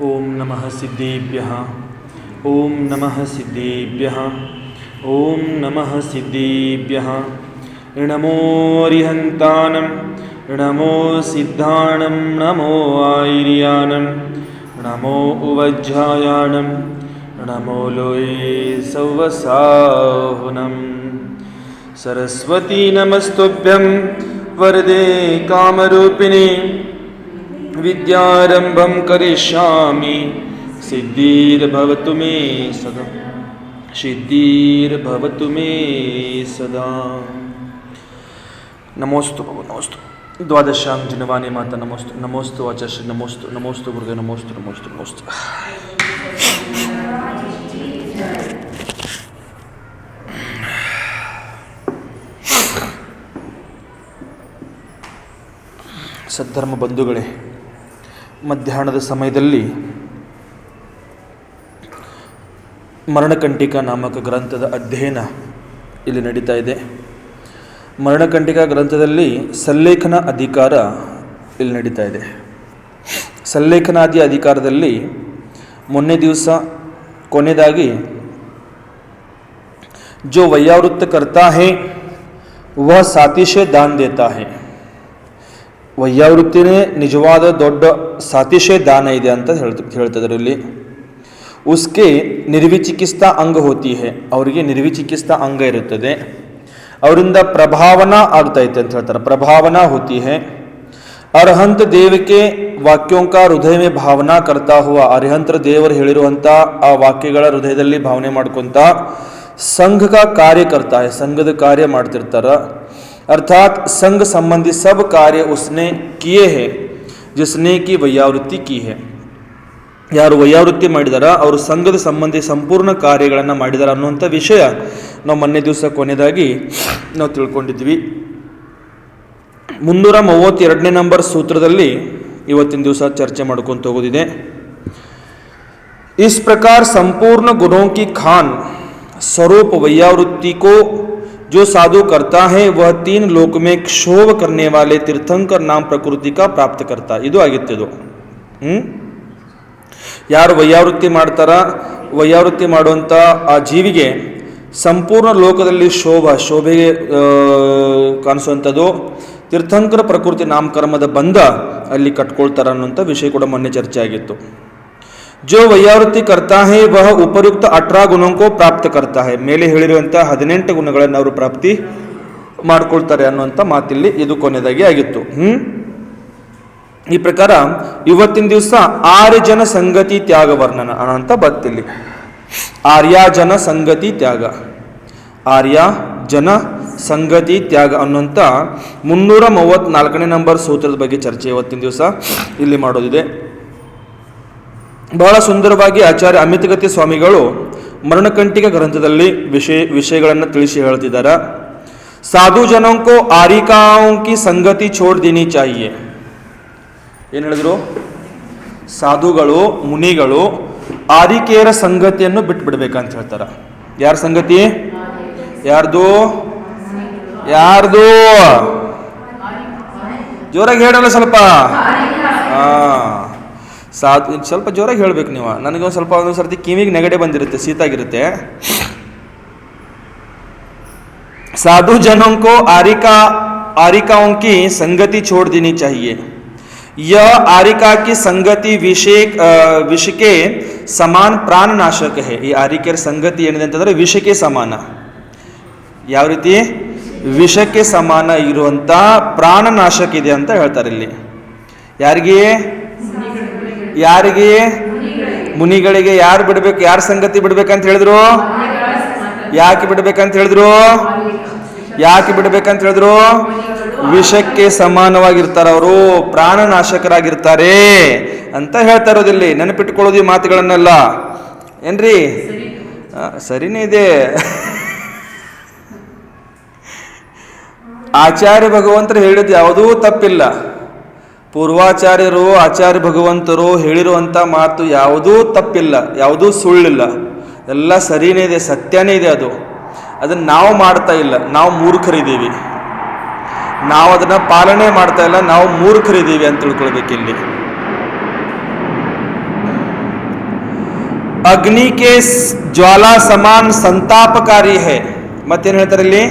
ಓಂ ನಮಃ ಸಿದ್ಧೇಭ್ಯಃ ಓಂ ನಮಃ ಸಿದ್ಧೇಭ್ಯಃ ಓಂ ನಮಃ ಸಿದ್ಧೇಭ್ಯಃ ನಮೋ ಅರಿಹಂತಾನಂ ನಮೋ ಸಿದ್ಧಾಣಂ ನಮೋ ಆಯಿರ್ಯಾನಂ ನಮೋ ಉವಜ್ಜಾಯಾಣಂ ನಮೋ ಲೋಯೇ ಸೌವಸಾಹುನಂ ಸರಸ್ವತೀ ನಮಸ್ತುಭ್ಯಂ ವರದೆ ಕಾಮರೂಪಿಣಿ ವಿದ್ಯಾರಂಭಂ ಕರಿಷ್ಯಾಮಿ ಸಿದ್ಧಿರ್ಭವತು ಮೇ ಸದಾ ಸಿದ್ಧಿರ್ಭವತು ಮೇ ಸದಾ. ನಮೋಸ್ತು ನಮೋಸ್ತು ದ್ವಾದಶಾಂ ಜಿನವಾನಿ ಮಾತಾ ನಮೋಸ್ತು ನಮೋಸ್ತು ವಾಚಶ್ರೀ ನಮೋಸ್ತು ನಮೋಸ್ತು ಗುರುಗೆ ನಮೋಸ್ತು ನಮೋಸ್ತು ನಮೋಸ್ತು. ಸದ್ಧರ್ಮ ಬಂಧುಗಳೇ, ಮಧ್ಯಾಹ್ನದ ಸಮಯದಲ್ಲಿ ಮರಣಕಂಟಿಕಾ ನಾಮಕ ಗ್ರಂಥದ ಅಧ್ಯಯನ ಇಲ್ಲಿ ನಡೀತಾ ಇದೆ. ಮರಣಕಂಟಿಕಾ ಗ್ರಂಥದಲ್ಲಿ ಸಲ್ಲೇಖನ ಅಧಿಕಾರ ಇಲ್ಲಿ ನಡೀತಾ ಇದೆ. ಸಲ್ಲೇಖನಾದಿ ಅಧಿಕಾರದಲ್ಲಿ ಮೊನ್ನೆ ದಿವಸ ಕೊನೆಯದಾಗಿ ಜೋ ವೈಯಾವೃತ್ತ ಕರ್ತಾ ಹೇ ವಹ ಸಾತಿಶೆ ದಾನ್ ದೇತಾ ಹೇ, ವೈಯಾವೃತ್ತಿನೇ ನಿಜವಾದ ದೊಡ್ಡ ಸಾತಿಶಯ ದಾನ ಇದೆ ಅಂತ ಹೇಳ್ತಿದ್ರು ಇಲ್ಲಿ. ಉಸ್ಕೆ ನಿರ್ವಿಚಿಕಿತ್ಸಾ ಅಂಗ ಹೋತಿ ಹೇ, ಅವರಿಗೆ ನಿರ್ವಿಚಿಕಿತ್ಸಾ ಅಂಗ ಇರುತ್ತದೆ, ಅವರಿಂದ ಪ್ರಭಾವನಾ ಆಗ್ತೈತೆ ಅಂತ ಹೇಳ್ತಾರೆ. ಪ್ರಭಾವನಾ ಹೋತಿ ಹೇ. ಅರ್ಹಂತ ದೇವಕ್ಕೆ ವಾಕ್ಯೋಂಕ ಹೃದಯ ಮೇ ಭಾವನಾ ಕರ್ತಾ ಹುವ, ಅರ್ಹಂತರ ದೇವರು ಹೇಳಿರುವಂಥ ಆ ವಾಕ್ಯಗಳ ಹೃದಯದಲ್ಲಿ ಭಾವನೆ ಮಾಡ್ಕೊಂತ ಸಂಘ ಕಾ ಕಾರ್ಯ ಕರ್ತಾ ಹೇ, ಸಂಘದ ಕಾರ್ಯ ಮಾಡ್ತಿರ್ತಾರ. अर्थात संघ संबंधी सब कार्य उसने किए हैं जिसने की वैयावृत्ति की है. ಯಾರು ವೈಯಾವೃತ್ತಿ ಮಾಡಿದಾರ ಅವರು ಸಂಘದ ಸಂಬಂಧಿ ಸಂಪೂರ್ಣ ಕಾರ್ಯಗಳನ್ನು ಮಾಡಿದಾರ ಅನ್ನುವಂಥ ವಿಷಯ ನಾವು ಮೊನ್ನೆ ದಿವಸ ಕೊನೆಯದಾಗಿ ನಾವು ತಿಳ್ಕೊಂಡಿದ್ವಿ. 332ನೇ ನಂಬರ್ ಸೂತ್ರದಲ್ಲಿ ಇವತ್ತಿನ ದಿವಸ ಚರ್ಚೆ ಮಾಡ್ಕೊಂತ ಹೋಗೋದಿದೆ. इस प्रकार संपूर्ण गुणों की खान स्वरूप वैयावृत्ति को जो साधु करता है वह 3 लोक में क्षोभ करने वाले तीर्थंकर नाम प्रकृति का प्राप्त करता. ಇದು ಆಗಿತ್ತು. ಯಾರು ವೈಯಾವೃತ್ತಿ ಮಾಡ್ತಾರ, ವೈಯಾವೃತ್ತಿ ಮಾಡುವಂಥ ಆ ಜೀವಿಗೆ ಸಂಪೂರ್ಣ ಲೋಕದಲ್ಲಿ ಶೋಭೆಗೆ ಕಾಣಿಸುವಂಥದ್ದು ತೀರ್ಥಂಕರ ಪ್ರಕೃತಿ ನಾಮಕರ್ಮದ ಬಂಧ ಅಲ್ಲಿ ಕಟ್ಕೊಳ್ತಾರ ಅನ್ನುವಂಥ ವಿಷಯ ಕೂಡ ಮೊನ್ನೆ ಚರ್ಚೆ ಆಗಿತ್ತು. जो ವೈಯಾವೃತ್ತಿ करता है वह उपयुक्त 18 गुणों को प्राप्त करता है, ಮೇಲೆ ಹೇಳಿರುವಂಥ 18 ಗುಣಗಳನ್ನು ಅವರು ಪ್ರಾಪ್ತಿ ಮಾಡ್ಕೊಳ್ತಾರೆ ಅನ್ನುವಂಥ ಮಾತಿಲ್ಲಿ ಇದು ಕೊನೆಯದಾಗಿ ಆಗಿತ್ತು. ಈ ಪ್ರಕಾರ ಇವತ್ತಿನ ದಿವಸ ಆರ್ಯಜನ ಸಂಗತಿ ತ್ಯಾಗ ವರ್ಣನ ಅನ್ನೋಂಥ ಬತ್ತಿಲ್ಲಿ. ಆರ್ಯಜನ ಸಂಗತಿ ತ್ಯಾಗ, ಆರ್ಯ ಜನ ಸಂಗತಿ ತ್ಯಾಗ ಅನ್ನುವಂಥ 334ನೇ ನಂಬರ್ ಸೂತ್ರದ ಬಗ್ಗೆ ಚರ್ಚೆ ಇವತ್ತಿನ ದಿವಸ ಇಲ್ಲಿ ಮಾಡೋದಿದೆ. ಬಹಳ ಸುಂದರವಾಗಿ ಆಚಾರ್ಯ ಅಮಿತಗತಿ ಸ್ವಾಮಿಗಳು ಮರಣಕಂಟಿಕ ಗ್ರಂಥದಲ್ಲಿ ವಿಷಯಗಳನ್ನು ತಿಳಿಸಿ ಹೇಳ್ತಿದ್ದಾರೆ. ಸಾಧು ಜನೋಂಕೋ ಆರಿಕಾಂಕಿ ಸಂಗತಿ ಛೋಡ್ ದೇನಿ ಚಾಹಿಯೆ. ಏನು ಹೇಳಿದ್ರು? ಸಾಧುಗಳು ಮುನಿಗಳು ಆರಿಕೆಯರ ಸಂಗತಿಯನ್ನು ಬಿಟ್ಬಿಡ್ಬೇಕಂತ ಹೇಳ್ತಾರೆ. ಯಾರ ಸಂಗತಿ? ಯಾರ್ದು? ಜೋರಾಗಿ ಹೇಳಲ್ಲ ಸ್ವಲ್ಪ. ಸ್ವಲ್ಪ ಜೋರಾಗಿ ಹೇಳ್ಬೇಕು ನೀವು. ನನಗೆ ಸ್ವಲ್ಪ ಒಂದೊಂದು ಸರ್ತಿ ಕಿವಿಗೆ ನೆಗಡೆ ಬಂದಿರುತ್ತೆ, ಶೀತಾಗಿರುತ್ತೆ. साधु जनों को आरिकाओं की संगति छोड़ देनी चाहिए. यह आरिका की संगति विष के समान प्राणनाशक है. ಈ ಆರಿಕೆಯ ಸಂಗತಿ ಏನಿದೆ ಅಂತಂದ್ರೆ ವಿಷಕ್ಕೆ ಸಮಾನ. ಯಾವ ರೀತಿ? ವಿಷಕ್ಕೆ ಸಮಾನ ಇರುವಂತ ಪ್ರಾಣನಾಶಕ ಇದೆ ಅಂತ ಹೇಳ್ತಾರೆ ಇಲ್ಲಿ. ಯಾರಿಗೆ? ಮುನಿಗಳಿಗೆ. ಯಾರು ಬಿಡ್ಬೇಕು? ಯಾರ ಸಂಗತಿ ಬಿಡ್ಬೇಕಂತ ಹೇಳಿದ್ರು? ಯಾಕೆ ಬಿಡ್ಬೇಕಂತ ಹೇಳಿದ್ರು? ವಿಷಕ್ಕೆ ಸಮಾನವಾಗಿರ್ತಾರೆ ಅವರು, ಪ್ರಾಣನಾಶಕರಾಗಿರ್ತಾರೆ ಅಂತ ಹೇಳ್ತಾ ಇರೋದಿಲ್ಲಿ. ನೆನಪಿಟ್ಟುಕೊಳ್ಳೋದು ಈ ಮಾತುಗಳನ್ನೆಲ್ಲ. ಏನ್ರಿ? ಸರಿನೇ ಇದೆ. ಆಚಾರ್ಯ ಭಗವಂತರು ಹೇಳಿದ್ದು ಯಾವುದೂ ತಪ್ಪಿಲ್ಲ. ಪೂರ್ವಾಚಾರ್ಯರು ಆಚಾರ್ಯ ಭಗವಂತರು ಹೇಳಿರುವಂಥ ಮಾತು ಯಾವುದೂ ತಪ್ಪಿಲ್ಲ, ಯಾವುದೂ ಸುಳ್ಳಿಲ್ಲ, ಎಲ್ಲ ಸರಿನೇ ಇದೆ, ಸತ್ಯನೇ ಇದೆ. ಅದನ್ನು ನಾವು ಮಾಡ್ತಾ ಇಲ್ಲ, ನಾವು ಮೂರ್ಖರಿದ್ದೀವಿ. ನಾವು ಅದನ್ನ ಪಾಲನೆ ಮಾಡ್ತಾ ಇಲ್ಲ, ನಾವು ಮೂರ್ಖರಿದ್ದೀವಿ ಅಂತ ತಿಳ್ಕೊಳ್ಬೇಕಿಲ್ಲಿ. ಅಗ್ನಿ ಕೆ ಜ್ವಾಲಾ ಸಮಾನ್ ಸಂತಾಪಕಾರಿ ಹೇ. ಮತ್ತೇನು ಹೇಳ್ತಾರೆ ಇಲ್ಲಿ?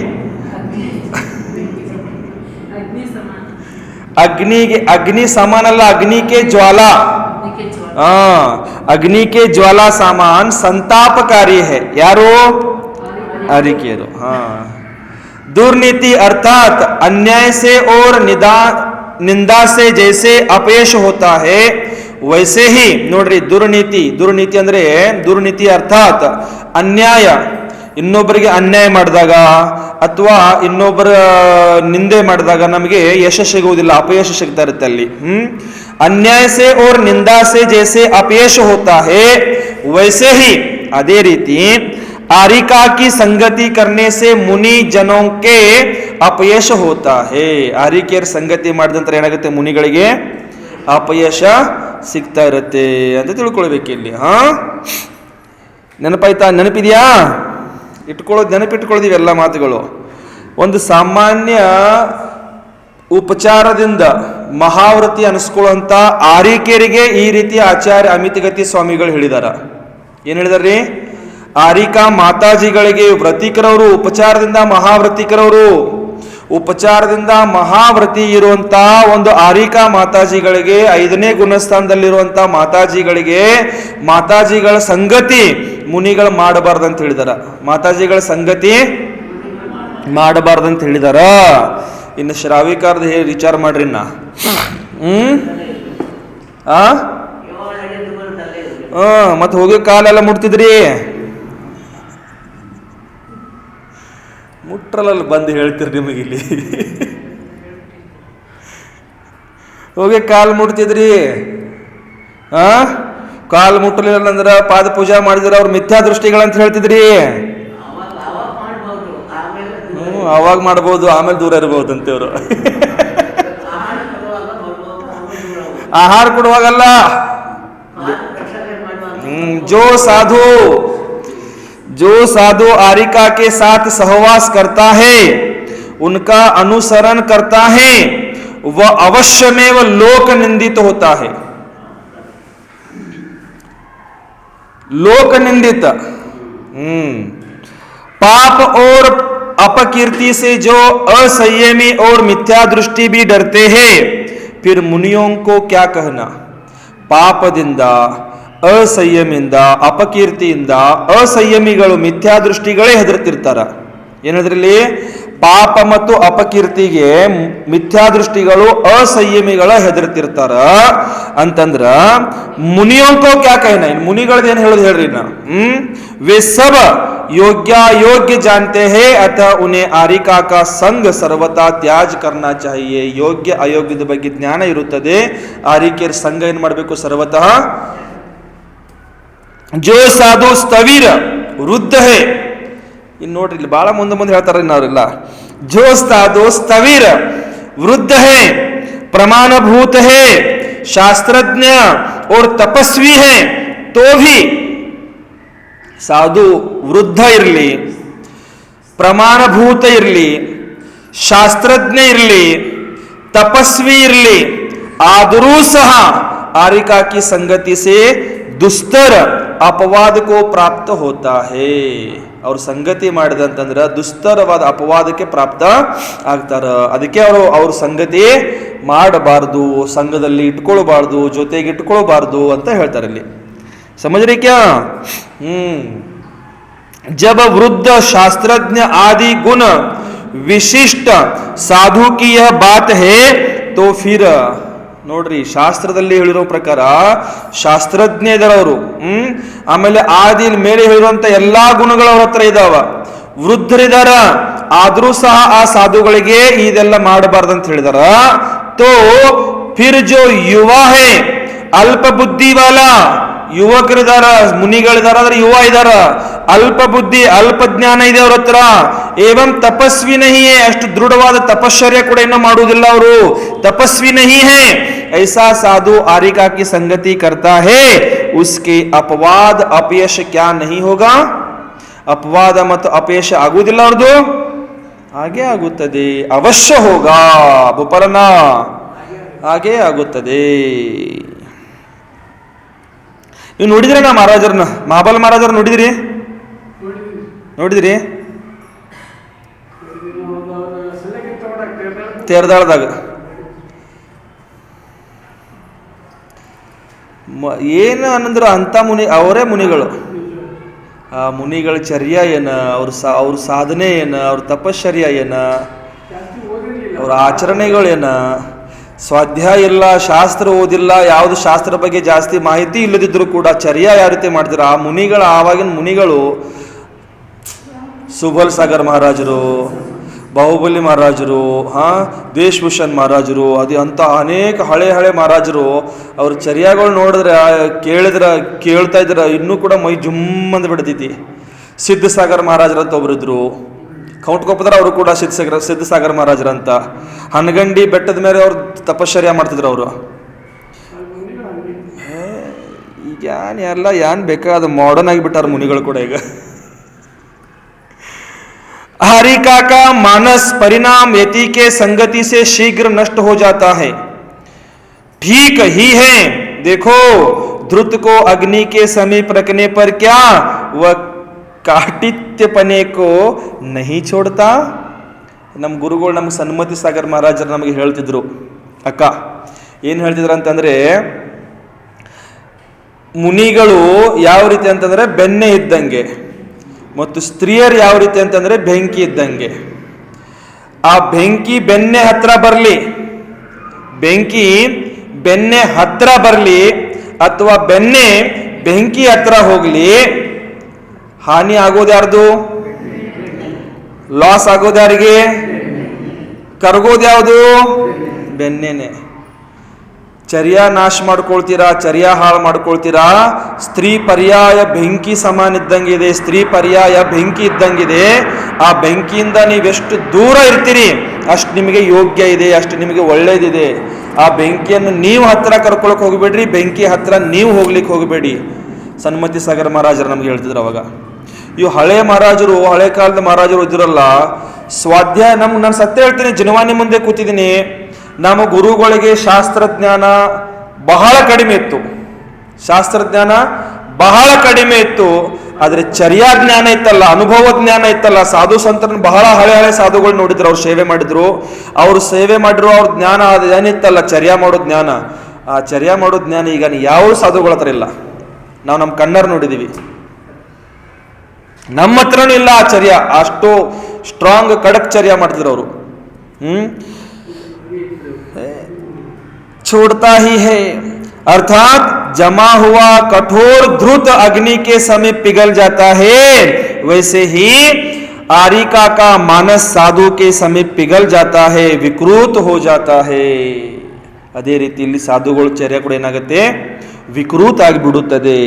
ಅಗ್ನಿಗೆ ಅಗ್ನಿ ಸಮಾನ ಅಲ್ಲ, ಅಗ್ನಿ ಕೆ ಜ್ವಾಲಾ. ಅಗ್ನಿ ಕೆ ಜ್ವಾಲಾ ಸಮಾನ್ ಸಂತಾಪಕಾರಿ ಹೇ. ಯಾರು? ಆರಿಕೆಯರು. दुर्नीति अर्थात अन्याय से और निंदा से जैसे अपयश होता है वैसे ही ನೋಡ್ರಿ, ದುರ್ನೀತಿ ಅಂದ್ರೆ ದುರ್ನೀತಿ ಅರ್ಥಾತ್ ಅನ್ಯಾಯ, ಇನ್ನೊಬ್ಬರಿಗೆ ಅನ್ಯಾಯ ಮಾಡಿದಾಗ ಅಥವಾ ಇನ್ನೊಬ್ಬರ ನಿಂದೆ ಮಾಡಿದಾಗ ನಮಗೆ ಯಶ ಸಿಗುವುದಿಲ್ಲ, ಅಪಯಶ ಸಿಗ್ತಾ ಇರುತ್ತೆ ಅಲ್ಲಿ. ಅನ್ಯಾಯ ಸೆ और निंदा से जैसे अपयश होता है वैसे ही, ಅದೇ ರೀತಿ आरिका की संगति करने से मुनि जनों के अपयश होता है. ಆರಿಕೆಯರ ಸಂಗತಿ ಮಾಡಿದಂತರ ಏನಾಗುತ್ತೆ? ಮುನಿಗಳಿಗೆ ಅಪಯಶ ಸಿಗ್ತಾ ಇರುತ್ತೆ ಅಂತ ತಿಳ್ಕೊಳ್ಬೇಕು ಇಲ್ಲಿ. ನೆನಪಾಯ್ತಾ? ನೆನಪಿದ್ಯಾ? ನೆನಪಿಟ್ಕೊಳ್ಳೋದಿವೆ ಎಲ್ಲ ಮಾತುಗಳು. ಒಂದು ಸಾಮಾನ್ಯ ಉಪಚಾರದಿಂದ ಮಹಾವ್ರತಿ ಅನಿಸ್ಕೊಳ್ಳುವಂತ ಆರಿಕೆಯರಿಗೆ ಈ ರೀತಿ ಆಚಾರ್ಯ ಅಮಿತಗತಿ ಸ್ವಾಮಿಗಳು ಹೇಳಿದಾರ. ಏನ್ ಹೇಳಿದಾರ್ರಿ? ಆರಿಕಾ ಮಾತಾಜಿಗಳಿಗೆ ವ್ರತಿಕರವರು, ಉಪಚಾರದಿಂದ ಮಹಾವ್ರತಿಕರವರು, ಉಪಚಾರದಿಂದ ಮಹಾವ್ರತಿ ಇರುವಂತ ಒಂದು ಆರಿಕಾ ಮಾತಾಜಿಗಳಿಗೆ, 5ನೇ ಗುಣಸ್ಥಾನದಲ್ಲಿರುವಂತ ಮಾತಾಜಿಗಳಿಗೆ ಮಾತಾಜಿಗಳ ಸಂಗತಿ ಮುನಿಗಳು ಮಾಡಬಾರ್ದಂತ ಹೇಳಿದಾರ. ಮಾತಾಜಿಗಳ ಸಂಗತಿ ಮಾಡಬಾರ್ದಂತ ಹೇಳಿದಾರ. ಇನ್ನು ಶ್ರಾವಿಕಾರ್ದ ವಿಚಾರ ಮಾಡ್ರಿ. ಮತ್ತೆ ಹೋಗಿ ಕಾಲೆಲ್ಲ ಮುಟ್ತಿದ್ರಿ, ಮುಟ್ರಲ್ಲ ಬಂದು ಹೇಳ್ತೀರಿ ನಿಮಗೆ ಇಲ್ಲಿ. ಹೋಗಿ ಕಾಲು ಮುಟ್ತಿದ್ರಿ, ಕಾಲು ಮುಟ್ಟಲಿಲ್ಲ ಅಂದ್ರ ಪಾದ ಪೂಜಾ ಮಾಡಿದ್ರ ಅವ್ರ ಮಿಥ್ಯಾ ದೃಷ್ಟಿಗಳಂತ ಹೇಳ್ತಿದ್ರಿ. ಅವಾಗ ಮಾಡ್ಬೋದು, ಆಮೇಲೆ ದೂರ ಇರ್ಬೋದು ಅಂತೇವ್ರು. ಆಹಾರ ಕೊಡುವಾಗಲ್ಲ. जो साधु आरिका के साथ सहवास करता है, उनका अनुसरण करता है, वह अवश्य में वह लोक निंदित होता है. लोक निंदित. पाप और अपकीर्ति से जो असंयमी और मिथ्या दृष्टि भी डरते हैं, फिर मुनियों को क्या कहना. ಪಾಪದಿಂದ, ಅಸಂಯಮಿಂದ, ಅಪಕೀರ್ತಿಯಿಂದ ಅಸಂಯಮಿಗಳು, ಮಿಥ್ಯಾ ದೃಷ್ಟಿಗಳೇ ಹೆದರ್ತಿರ್ತಾರ. ಏನದ್ರಲ್ಲಿ? ಪಾಪ ಮತ್ತು ಅಪಕೀರ್ತಿಗೆ ಮಿಥ್ಯಾ ದೃಷ್ಟಿಗಳು, ಅಸಂಯಮಿಗಳ ಹೆದರ್ತಿರ್ತಾರ ಅಂತಂದ್ರ ಮುನಿಯೋಂಕೋ ಕ್ಯಾ ಕಹನ. ಮುನಿಗಳದೇನು ಹೇಳೋದು ಹೇಳ್ರಿ ನಾ. वे सब योग्य जानते हैं अतः उन्हें आरिका का संग सर्वथा त्याज करना चाहिए. ಯೋಗ್ಯ ಅಯೋಗ್ಯದ ಬಗ್ಗೆ ಜ್ಞಾನ ಇರುತ್ತದೆ. ಆರಿಕೆಯರ ಸಂಘ ಏನ್ ಮಾಡಬೇಕು? ಸರ್ವತಃ. जो साधु स्थवीर वृद्ध है. ಇನ್ನು ನೋಡ್ರಿ, ಇಲ್ಲಿ ಬಹಳ ಮುಂದೆ ಹೇಳ್ತಾರ ಅವರೆಲ್ಲ. जो साधु स्थवीर वृद्ध है, प्रमाणभूत है, शास्त्रज्ञ और तपस्वी है, तो भी ಸಾಧು ವೃದ್ಧ ಇರಲಿ, ಪ್ರಮಾಣಭೂತ ಇರಲಿ, ಶಾಸ್ತ್ರಜ್ಞ ಇರಲಿ, ತಪಸ್ವಿ ಇರಲಿ, ಆದರೂ ಸಹ ಆರಿಕಾ ಕಿ ಸಂಗತಿ ಸೆ ದುಸ್ತರ ಅಪವಾದ ಕೋ ಪ್ರಾಪ್ತ ಹೋತಾ ಹೇ. ಅವ್ರ ಸಂಗತಿ ಮಾಡಿದಂತಂದ್ರ ದುಸ್ತರವಾದ ಅಪವಾದಕ್ಕೆ ಪ್ರಾಪ್ತ ಆಗ್ತಾರ. ಅದಕ್ಕೆ ಅವ್ರ ಸಂಗತಿ ಮಾಡಬಾರ್ದು, ಸಂಘದಲ್ಲಿ ಇಟ್ಕೊಳ್ಬಾರ್ದು, ಜೊತೆಗೆ ಇಟ್ಕೊಳ್ಬಾರ್ದು ಅಂತ ಹೇಳ್ತಾರೆ ಇಲ್ಲಿ. समझ रहे क्या? जब वृद्ध शास्त्रज्ञ आदि गुण विशिष्ट साधु की यह बात है तो फिर ನೋಡ್ರಿ, ಶಾಸ್ತ್ರದಲ್ಲಿ ಹೇಳಿರೋ ಪ್ರಕಾರ ಶಾಸ್ತ್ರಜ್ಞ ಇದಾರವರು, ಆಮೇಲೆ ಆದಿಲ್ ಮೇಲೆ ಹೇಳಿರುವಂತ ಎಲ್ಲಾ ಗುಣಗಳು ಅವ್ರ ಹತ್ರ ಇದಾವ, ವೃದ್ಧರಿದಾರ, ಆದ್ರೂ ಸಹ ಆ ಸಾಧುಗಳಿಗೆ ಇದೆಲ್ಲ ಮಾಡಬಾರ್ದಂತ ಹೇಳಿದಾರ. ತೋ ಫಿರ್ ಜೋ ಯುವಾ ಹೇ ಅಲ್ಪ ಬುದ್ಧಿ ವಾಲಾ, ಯುವಕರಿದಾರ, ಮುನಿಗಳಿದಾರ, ಆದ್ರೆ ಯುವ ಇದಾರ, ಅಲ್ಪ ಬುದ್ಧಿ, ಅಲ್ಪ ಜ್ಞಾನ ಇದೆ ಅವ್ರ ಹತ್ರ. ಏವಂ ತಪಸ್ವಿ ನಹಿ ಹೇ, ಅಷ್ಟು ದೃಢವಾದ ತಪಶ್ಚರ್ಯ ಕೂಡ ಇನ್ನೂ ಮಾಡುವುದಿಲ್ಲ ಅವರು, ತಪಸ್ವಿ ನಹಿ ಹೇ. ಐಸಾ ಸಾಧು ಆರಿಕಾ ಕಿ ಸಂಗತಿ ಕರ್ತಾ ಹೇ, ಉಸ್ಕೆ ಅಪವಾದ ಅಪಯಶ ಕ್ಯಾ ನಹಿ ಹೋಗಾ. ಅಪವಾದ ಮತ್ತು ಅಪಯಶ ಆಗುವುದಿಲ್ಲ ಅವ್ರದ್ದು. ಹಾಗೇ ಆಗುತ್ತದೆ. ಅವಶ್ಯ ಹೋಗ ಭೂಪಾಲನ, ಹಾಗೇ ಆಗುತ್ತದೆ. ನೀವು ನೋಡಿದ್ರಿ ನಾ ಮಹಾರಾಜರನ್ನ, ಮಹಾಬಲ ಮಹಾರಾಜರ ನೋಡಿದಿರಿ? ನೋಡಿದಿರಿ ತೇರದಾಳದಾಗ ಏನು ಅನ್ನಂದ್ರು ಅಂಥ ಮುನಿ, ಅವರೇ ಮುನಿಗಳು. ಆ ಮುನಿಗಳ ಚರ್ಯ ಏನ, ಅವ್ರ ಸಾಧನೆ ಏನ, ಅವ್ರ ತಪಶ್ಚರ್ಯ ಏನ, ಅವ್ರ ಆಚರಣೆಗಳೇನ, ಸ್ವಾಧ್ಯಾಯ ಇಲ್ಲ, ಶಾಸ್ತ್ರ ಓದಿಲ್ಲ, ಯಾವುದು ಶಾಸ್ತ್ರ ಬಗ್ಗೆ ಜಾಸ್ತಿ ಮಾಹಿತಿ ಇಲ್ಲದಿದ್ದರೂ ಕೂಡ ಚರ್ಯ ಯಾವ ರೀತಿ ಮಾಡ್ತಾರೆ ಆ ಮುನಿಗಳ, ಆವಾಗಿನ ಮುನಿಗಳು. ಸುಬಲ್ ಸಾಗರ್ ಮಹಾರಾಜರು, ಬಾಹುಬಲಿ ಮಹಾರಾಜರು, ದೇಶಭೂಷಣ್ ಮಹಾರಾಜರು, ಅಂತ ಅನೇಕ ಹಳೆ ಮಹಾರಾಜರು ಅವ್ರ ಚರ್ಯಗಳು ನೋಡಿದ್ರೆ ಕೇಳ್ತಾ ಇದ್ರ ಇನ್ನೂ ಕೂಡ ಮೈ ಜುಮ್ಮಂದು ಬಿಡ್ತೈತಿ. ಸಿದ್ಧಸಾಗರ್ ಮಹಾರಾಜರಂತ ಒಬ್ಬರಿದ್ರು, ಕೌಂಟ್ಕೊಪ್ಪದ್ರ ಅವರು ಕೂಡ ಸಿದ್ಧಸಾಗರ್ ಮಹಾರಾಜರಂತ. ಹನಗಂಡಿ ಬೆಟ್ಟದ ಮೇಲೆ ಅವ್ರು ತಪಶ್ಚರ್ಯ ಮಾಡ್ತಿದ್ರು ಅವರು. ಈಗ ಏನ್ ಬೇಕಾದ ಮಾಡರ್ನ್ ಆಗಿಬಿಟ್ಟಾರ ಮುನಿಗಳು ಕೂಡ ಈಗ. हरिका का मानस परिणाम यति के संगति से शीघ्र नष्ट हो जाता है. ठीक ही है. देखो ध्रुत को अग्नि के समीप रखने पर क्या वह काटित्यपने को नहीं छोड़ता. ನಮ್ಮ ಗುರುಗಳು ನಮ್ಗೆ ಸನ್ಮತಿ ಸಾಗರ್ ಮಹಾರಾಜರು ನಮಗೆ ಹೇಳ್ತಿದ್ರು, ಅಕ್ಕ ಏನು ಹೇಳ್ತಿದ್ರು ಅಂತಂದ್ರೆ, ಮುನಿಗಳು ಯಾವ ರೀತಿ ಅಂತಂದ್ರೆ ಬೆಣ್ಣೆ ಇದ್ದಂಗೆ, ಮತ್ತು ಸ್ತ್ರೀಯರು ಯಾವ ರೀತಿ ಅಂತಂದ್ರೆ ಬೆಂಕಿ ಇದ್ದಂಗೆ. ಆ ಬೆಂಕಿ ಬೆಣ್ಣೆ ಹತ್ರ ಬರಲಿ, ಬೆಂಕಿ ಬೆಣ್ಣೆ ಹತ್ರ ಬರಲಿ ಅಥವಾ ಬೆಣ್ಣೆ ಬೆಂಕಿ ಹತ್ರ ಹೋಗ್ಲಿ, ಹಾನಿ ಆಗೋದು ಯಾರ್ದು? ಲಾಸ್ ಆಗೋದು ಯಾರಿಗೆ? ಕರಗೋದು ಯಾವುದು? ಬೆಣ್ಣೆನೆ. ಚರ್ಯ ನಾಶ ಮಾಡ್ಕೊಳ್ತೀರಾ, ಚರ್ಯ ಹಾಳು ಮಾಡ್ಕೊಳ್ತೀರಾ. ಸ್ತ್ರೀ ಪರ್ಯಾಯ ಬೆಂಕಿ ಸಮಾನ ಇದ್ದಂಗಿದೆ, ಸ್ತ್ರೀ ಪರ್ಯಾಯ ಬೆಂಕಿ ಇದ್ದಂಗಿದೆ. ಆ ಬೆಂಕಿಯಿಂದ ನೀವೆಷ್ಟು ದೂರ ಇರ್ತೀರಿ ಅಷ್ಟು ನಿಮಗೆ ಯೋಗ್ಯ ಇದೆ, ಅಷ್ಟು ನಿಮಗೆ ಒಳ್ಳೇದಿದೆ. ಆ ಬೆಂಕಿಯನ್ನು ನೀವು ಹತ್ರ ಕರ್ಕೊಳಕ್ ಹೋಗಬೇಡ್ರಿ, ಬೆಂಕಿ ಹತ್ರ ನೀವು ಹೋಗ್ಲಿಕ್ಕೆ ಹೋಗಬೇಡಿ. ಸನ್ಮತಿ ಸಾಗರ್ ಮಹಾರಾಜರು ನಮ್ಗೆ ಹೇಳ್ತಿದ್ರು ಅವಾಗ. ಇವು ಹಳೆ ಮಹಾರಾಜರು, ಹಳೆ ಕಾಲದ ಮಹಾರಾಜರು ಇದ್ರಲ್ಲ, ಸ್ವಾಧ್ಯಾಯ ನಾನು ಸತ್ಯ ಹೇಳ್ತೀನಿ, ಜನವಾಣಿ ಮುಂದೆ ಕೂತಿದ್ದೀನಿ, ನಮ್ಮ ಗುರುಗಳಿಗೆ ಶಾಸ್ತ್ರಜ್ಞಾನ ಬಹಳ ಕಡಿಮೆ ಇತ್ತು, ಶಾಸ್ತ್ರಜ್ಞಾನ ಬಹಳ ಕಡಿಮೆ ಇತ್ತು. ಆದರೆ ಚರ್ಯಾ ಜ್ಞಾನ ಇತ್ತಲ್ಲ, ಅನುಭವ ಜ್ಞಾನ ಇತ್ತಲ್ಲ. ಸಾಧು ಸಂತರನ್ನು ಬಹಳ ಹಳೆ ಸಾಧುಗಳು ನೋಡಿದ್ರು, ಅವ್ರು ಸೇವೆ ಮಾಡಿದ್ರು, ಅವ್ರು ಸೇವೆ ಮಾಡಿದ್ರು, ಅವ್ರ ಜ್ಞಾನ ಏನಿತ್ತಲ್ಲ ಚರ್ಯಾ ಮಾಡೋ ಜ್ಞಾನ, ಆ ಚರ್ಯಾ ಮಾಡೋ ಜ್ಞಾನ ಈಗ ಯಾವ ಸಾಧುಗಳ ಹತ್ರ ಇಲ್ಲ. ನಾವು ನಮ್ಮ ಕಣ್ಣರು ನೋಡಿದೀವಿ, ನಮ್ಮ ಹತ್ರನೂ ಇಲ್ಲ ಆ ಚರ್ಯ. ಅಷ್ಟು ಸ್ಟ್ರಾಂಗ್ ಕಡಕ್ ಚರ್ಯ ಮಾಡ್ತಿದ್ರು ಅವರು. छोड़ता ही है, अर्थात जमा हुआ कठोर ध्रुत अग्नि के समीप पिघल जाता है, वैसे ही आरिका का मानस साधु के समीप पिघल जाता है, विकृत हो जाता है. ಅದೇ ರೀತಿ ಇಲ್ಲಿ ಸಾಧುಗಳ ಚರ್ಯ ಕೂಡ ಏನಾಗುತ್ತೆ? ವಿಕೃತ ಆಗಿಬಿಡುತ್ತದೆ.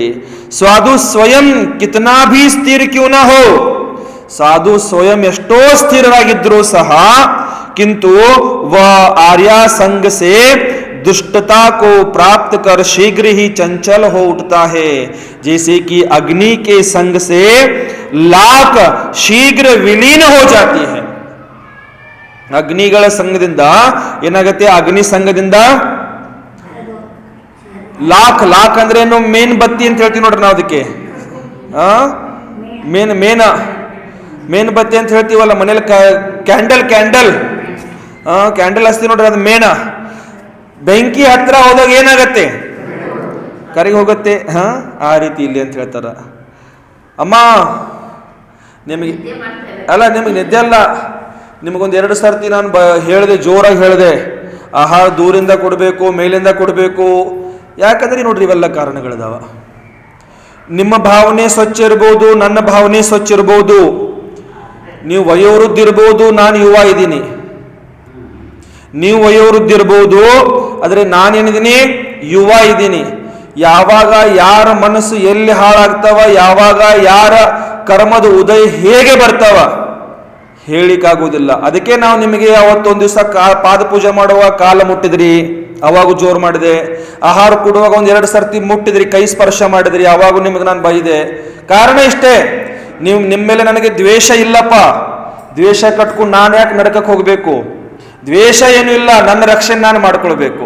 ಸಾಧು ಸ್ವಯಂ ಕಿತನಾ ಭೀ ಸ್ಥಿರ ಕ್ಯೂ ನ ಹೋ, ಸಾಧು ಸ್ವಯಂ ಎಷ್ಟೋ ಸ್ಥಿರವಾಗಿದ್ರೂ ಸಹ, किंतु वह आर्या संग से दुष्टता को प्राप्त कर शीघ्र ही चंचल हो उठता है, जैसे कि अग्नि के संग से लाख शीघ्र विलीन हो जाती है. ಅಗ್ನಿಗಳ ಸಂಘದಿಂದ ಏನಾಗುತ್ತೆ? ಅಗ್ನಿ ಸಂಘದಿಂದ ಲಾಕ್ ಅಂದ್ರೆ ಏನು? ಮೇನ್ ಬತ್ತಿ ಅಂತ ಹೇಳ್ತೀವಿ ನೋಡ್ರಿ ನಾವು ಅದಕ್ಕೆ. ಮೇನ್ ಬತ್ತಿ ಅಂತ ಹೇಳ್ತೀವಲ್ಲ ಮನೇಲಿ, ಕ್ಯಾಂಡಲ್ ಹಚ್ತೀವಿ ನೋಡ್ರಿ, ಅದು ಮೇನ. ಬೆಂಕಿ ಹತ್ರ ಹೋದಾಗ ಏನಾಗತ್ತೆ? ಕರಗಿ ಹೋಗುತ್ತೆ. ಆ ರೀತಿ ಇಲ್ಲಿ ಅಂತ ಹೇಳ್ತಾರ. ಅಮ್ಮ ನಿಮಗೆ ನಿದ್ದೆ ಅಲ್ಲ, ನಿಮಗೊಂದು 2 ಸರ್ತಿ ನಾನು ಹೇಳಿದೆ, ಜೋರಾಗಿ ಹೇಳಿದೆ, ಆಹಾರ ದೂರಿಂದ ಕೊಡಬೇಕು, ಮೇಲಿಂದ ಕೊಡಬೇಕು. ಯಾಕಂದ್ರೆ ನೋಡ್ರಿ ಇವೆಲ್ಲ ಕಾರಣಗಳಿದಾವ. ನಿಮ್ಮ ಭಾವನೆ ಸ್ವಚ್ಛ ಇರ್ಬೋದು, ನನ್ನ ಭಾವನೆ ಸ್ವಚ್ಛ ಇರ್ಬೋದು. ನೀವು ವಯೋವೃದ್ಧ ಇರ್ಬೋದು, ನಾನು ಯುವ ಇದ್ದೀನಿ. ನೀವು ವಯೋವೃದ್ಧ ಇರ್ಬೋದು, ಆದರೆ ನಾನೇನಿದ್ದೀನಿ? ಯುವ ಇದ್ದೀನಿ. ಯಾವಾಗ ಯಾರ ಮನಸ್ಸು ಎಲ್ಲಿ ಹಾಳಾಗ್ತಾವ, ಯಾವಾಗ ಯಾರ ಕರ್ಮದ ಉದಯ ಹೇಗೆ ಬರ್ತಾವ ಹೇಳಿಕ್ಕಾಗೋದಿಲ್ಲ. ಅದಕ್ಕೆ ನಾವು ನಿಮಗೆ ಅವತ್ತೊಂದು ದಿವಸ ಪಾದ ಪೂಜೆ ಮಾಡುವಾಗ ಕಾಲ ಮುಟ್ಟಿದ್ರಿ, ಅವಾಗ ಜೋರು ಮಾಡಿದೆ. ಆಹಾರ ಕೊಡುವಾಗ 1-2 ಸರ್ತಿ ಮುಟ್ಟಿದ್ರಿ, ಕೈ ಸ್ಪರ್ಶ ಮಾಡಿದ್ರಿ, ಅವಾಗ ನಿಮಗೆ ನಾನು ಬೈದೆ. ಕಾರಣ ಇಷ್ಟೇ, ನಿಮ್ಮ ಮೇಲೆ ನನಗೆ ದ್ವೇಷ ಇಲ್ಲಪ್ಪ, ದ್ವೇಷ ಕಟ್ಕೊಂಡು ನಾನು ಯಾಕೆ ನರಕಕ್ಕೆ ಹೋಗಬೇಕು? ದ್ವೇಷ ಏನೂ ಇಲ್ಲ, ನನ್ನ ರಕ್ಷಣೆ ನಾನು ಮಾಡ್ಕೊಳ್ಬೇಕು.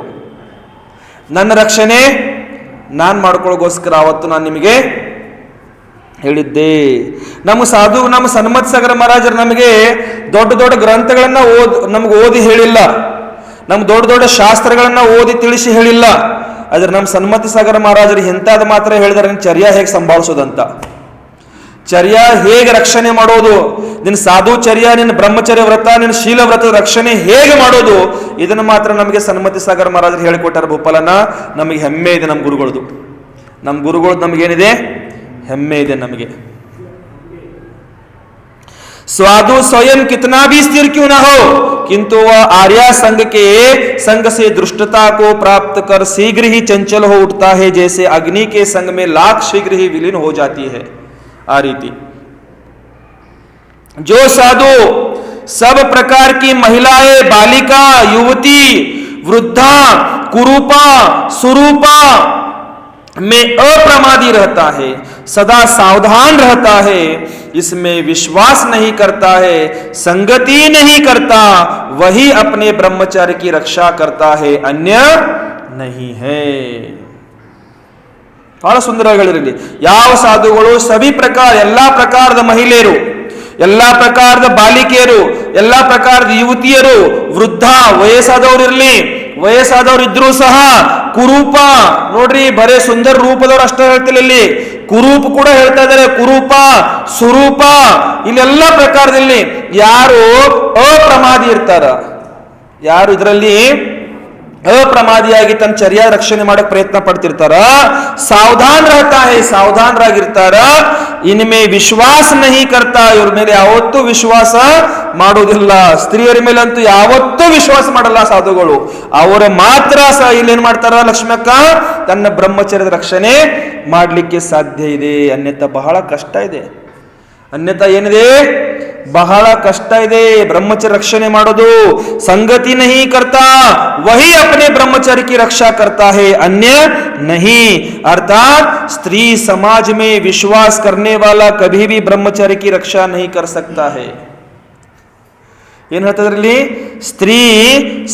ನನ್ನ ರಕ್ಷಣೆ ನಾನು ಮಾಡ್ಕೊಳ್ಳೋಗೋಸ್ಕರ ಅವತ್ತು ನಾನು ನಿಮಗೆ ಹೇಳಿದ್ದೆ. ನಮ್ಮ ಸನ್ಮತ್ ಸಾಗರ ಮಹಾರಾಜರು ನಮಗೆ ದೊಡ್ಡ ದೊಡ್ಡ ಗ್ರಂಥಗಳನ್ನ ನಮ್ಗೆ ಓದಿ ಹೇಳಿಲ್ಲ, ನಮ್ಮ ದೊಡ್ಡ ದೊಡ್ಡ ಶಾಸ್ತ್ರಗಳನ್ನ ಓದಿ ತಿಳಿಸಿ ಹೇಳಿಲ್ಲ. ಆದ್ರೆ ನಮ್ಮ ಸನ್ಮತಿ ಸಾಗರ ಮಹಾರಾಜರು ಎಂತಾದ ಮಾತ್ರ ಹೇಳಿದಾರೆ, ಚರ್ಯ ಹೇಗೆ ಸಂಭಾಳಿಸೋದಂತ, ಚರ್ಯ ಹೇಗೆ ರಕ್ಷಣೆ ಮಾಡೋದು, ನಿನ್ನ ಸಾಧು ಚರ್ಯ, ನಿನ್ನ ಬ್ರಹ್ಮಚರ್ಯ ವ್ರತ, ನಿನ್ನ ಶೀಲ ವ್ರತದ ರಕ್ಷಣೆ ಹೇಗೆ ಮಾಡೋದು, ಇದನ್ನು ಮಾತ್ರ ನಮಗೆ ಸನ್ಮತಿ ಸಾಗರ ಮಹಾರಾಜರು ಹೇಳಿಕೊಟ್ಟಾರ. ಭೂಪಾಲನ, ನಮಗೆ ಹೆಮ್ಮೆ ಇದೆ ನಮ್ಮ ಗುರುಗಳದು. ನಮ್ಮ ಗುರುಗಳದ್ದು ನಮಗೇನಿದೆ? ಹೆಮ್ಮೆ ಇದೆ ನಮಗೆ. साधु स्वयं कितना भी स्थिर क्यों ना हो, किंतु वह आर्या संग से दुष्टता को प्राप्त कर शीघ्र ही चंचल हो उठता है, जैसे अग्नि के संग में लाख शीघ्र ही विलीन हो जाती है. आ रीति जो साधु सब प्रकार की महिलाएं, बालिका, युवती, वृद्धा, कुरूपा, सुरूपा में अप्रमादी रहता है, सदा सावधान रहता है, इसमें विश्वास नहीं करता है, संगति नहीं करता, वही अपने ब्रह्मचर्य की रक्षा करता है, अन्य नहीं है. ಬಹಳ ಸುಂದರವಾಗಿ ಹೇಳಿರಲಿ. ಯಾವ ಸಾಧುಗಳು ಸಭಿ ಪ್ರಕಾರ, ಎಲ್ಲಾ ಪ್ರಕಾರದ ಮಹಿಳೆಯರು, ಎಲ್ಲಾ ಪ್ರಕಾರದ ಬಾಲಿಕೆಯರು, ಎಲ್ಲಾ ಪ್ರಕಾರದ ಯುವತಿಯರು, ವೃದ್ಧ, ವಯಸ್ಸಾದವ್ರು ಇದ್ರೂ ಸಹ, ಕುರೂಪ ನೋಡ್ರಿ, ಬರೇ ಸುಂದರ ರೂಪದವ್ರು ಅಷ್ಟೇ ಹೇಳ್ತಿಲ್ಲ, ಇಲ್ಲಿ ಕುರೂಪ ಕೂಡ ಹೇಳ್ತಾ ಇದ್ದಾರೆ. ಕುರೂಪ, ಸುರೂಪ, ಇಲ್ಲೆಲ್ಲ ಪ್ರಕಾರದಲ್ಲಿ ಯಾರು ಅಪ್ರಮಾದಿ ಇರ್ತಾರ, ಯಾರು ಇದರಲ್ಲಿ ಅಪ್ರಮಾದಿಯಾಗಿ ತನ್ನ ಚರ್ಯ ರಕ್ಷಣೆ ಮಾಡಕ್ ಪ್ರಯತ್ನ ಪಡ್ತಿರ್ತಾರ, ಸಾವಧಾನ್ रहता है, ಸಾವಧಾನರಾಗಿರ್ತಾರ, ಇನ್ಮೇ ವಿಶ್ವಾಸ ನಹಿ ಕರ್ತಾ, ಇವ್ರ ಮೇಲೆ ಯಾವತ್ತೂ ವಿಶ್ವಾಸ ಮಾಡೋದಿಲ್ಲ. ಸ್ತ್ರೀಯರ ಮೇಲಂತೂ ಯಾವತ್ತೂ ವಿಶ್ವಾಸ ಮಾಡಲ್ಲ ಸಾಧುಗಳು. ಅವರ ಮಾತ್ರ ಇಲ್ಲೇನ್ ಮಾಡ್ತಾರ, ಲಕ್ಷ್ಮಕ್ಕ ತನ್ನ ಬ್ರಹ್ಮಚರ್ಯದ ರಕ್ಷಣೆ ಮಾಡ್ಲಿಕ್ಕೆ ಸಾಧ್ಯ ಇದೆ. ಅನ್ಯತಾ ಬಹಳ ಕಷ್ಟ ಇದೆ. ಅನ್ಯತಾ ಏನಿದೆ? ಬಹಳ ಕಷ್ಟ ಇದೆ ಬ್ರಹ್ಮಚರ್ಯ ರಕ್ಷಣೆ ಮಾಡೋದು. ಸಂಗತಿ ನಹಿ ಕರ್ತಾ, ವಹಿ ಅಪನೆ ಬ್ರಹ್ಮಚರ್ಯ की रक्षा करता है, अन्य नहीं. अर्थात स्त्री समाज में विश्वास करने वाला कभी भी ब्रह्मचर्य की रक्षा नहीं कर सकता है. ಏನ್ ಹೇಳ್ತದ್ರಲ್ಲಿ?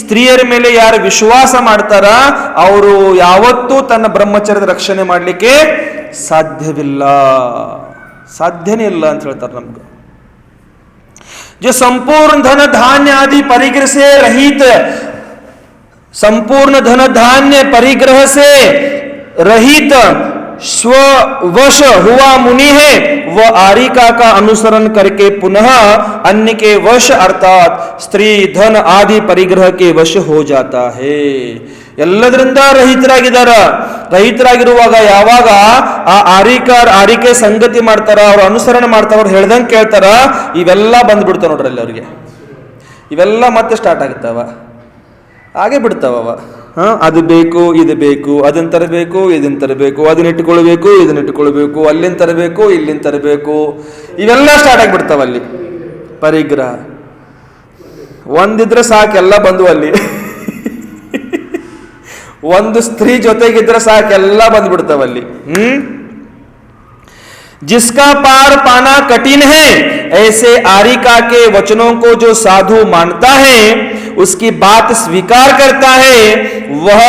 ಸ್ತ್ರೀಯರ ಮೇಲೆ ಯಾರು ವಿಶ್ವಾಸ ಮಾಡ್ತಾರ ಅವರು ಯಾವತ್ತೂ ತನ್ನ ಬ್ರಹ್ಮಚರ್ಯದ ರಕ್ಷಣೆ ಮಾಡಲಿಕ್ಕೆ ಸಾಧ್ಯನೇ ಇಲ್ಲ ಅಂತ ಹೇಳ್ತಾರೆ ನಮ್ಗೆ. जो संपूर्ण धन धान्य आदि परिग्रह से रहित, संपूर्ण धन धान्य परिग्रह से रहित स्ववश हुआ मुनि है, वह आरिका का अनुसरण करके पुनः अन्य के वश अर्थात स्त्री धन आदि परिग्रह के वश हो जाता है. ಎಲ್ಲದರಿಂದ ರಹಿತರಾಗಿರುವಾಗ ಯಾವಾಗ ಆ ಆರಿಕೆ ಸಂಗತಿ ಮಾಡ್ತಾರ, ಅವ್ರು ಅನುಸರಣೆ ಮಾಡ್ತಾರ, ಅವ್ರು ಹೇಳ್ದಂಗೆ ಕೇಳ್ತಾರ, ಇವೆಲ್ಲ ಬಂದ್ಬಿಡ್ತಾವ ನೋಡ್ರಿ ಅಲ್ಲಿ ಅವ್ರಿಗೆ. ಇವೆಲ್ಲ ಮತ್ತೆ ಸ್ಟಾರ್ಟ್ ಆಗ್ತಾವ, ಹಾಗೆ ಬಿಡ್ತಾವ. ಅದು ಬೇಕು, ಇದು ಬೇಕು, ಅದನ್ನ ತರಬೇಕು, ಇದನ್ನ ತರಬೇಕು, ಅದನ್ನ ಇಟ್ಕೊಳ್ಬೇಕು, ಇದನ್ನ ಇಟ್ಕೊಳ್ಬೇಕು, ಅಲ್ಲಿಂದ ತರಬೇಕು, ಇಲ್ಲಿಂದ ತರಬೇಕು, ಇವೆಲ್ಲ ಸ್ಟಾರ್ಟ್ ಆಗಿಬಿಡ್ತಾವ ಅಲ್ಲಿ. ಪರಿಗ್ರಹ ಒಂದಿದ್ರೆ ಸಾಕೆಲ್ಲ ಬಂದು ಅಲ್ಲಿ. ಒಂದು ಸ್ತ್ರೀ ಜೊತೆಗಿದ್ರೆ ಸಾಕೆಲ್ಲ ಬಂದ್ಬಿಡ್ತಾವಲ್ಲಿ. जिसका पार पाना कठिन है, ऐसे आरिका के वचनों को जो साधु मानता है, उसकी बात स्वीकार करता है, वह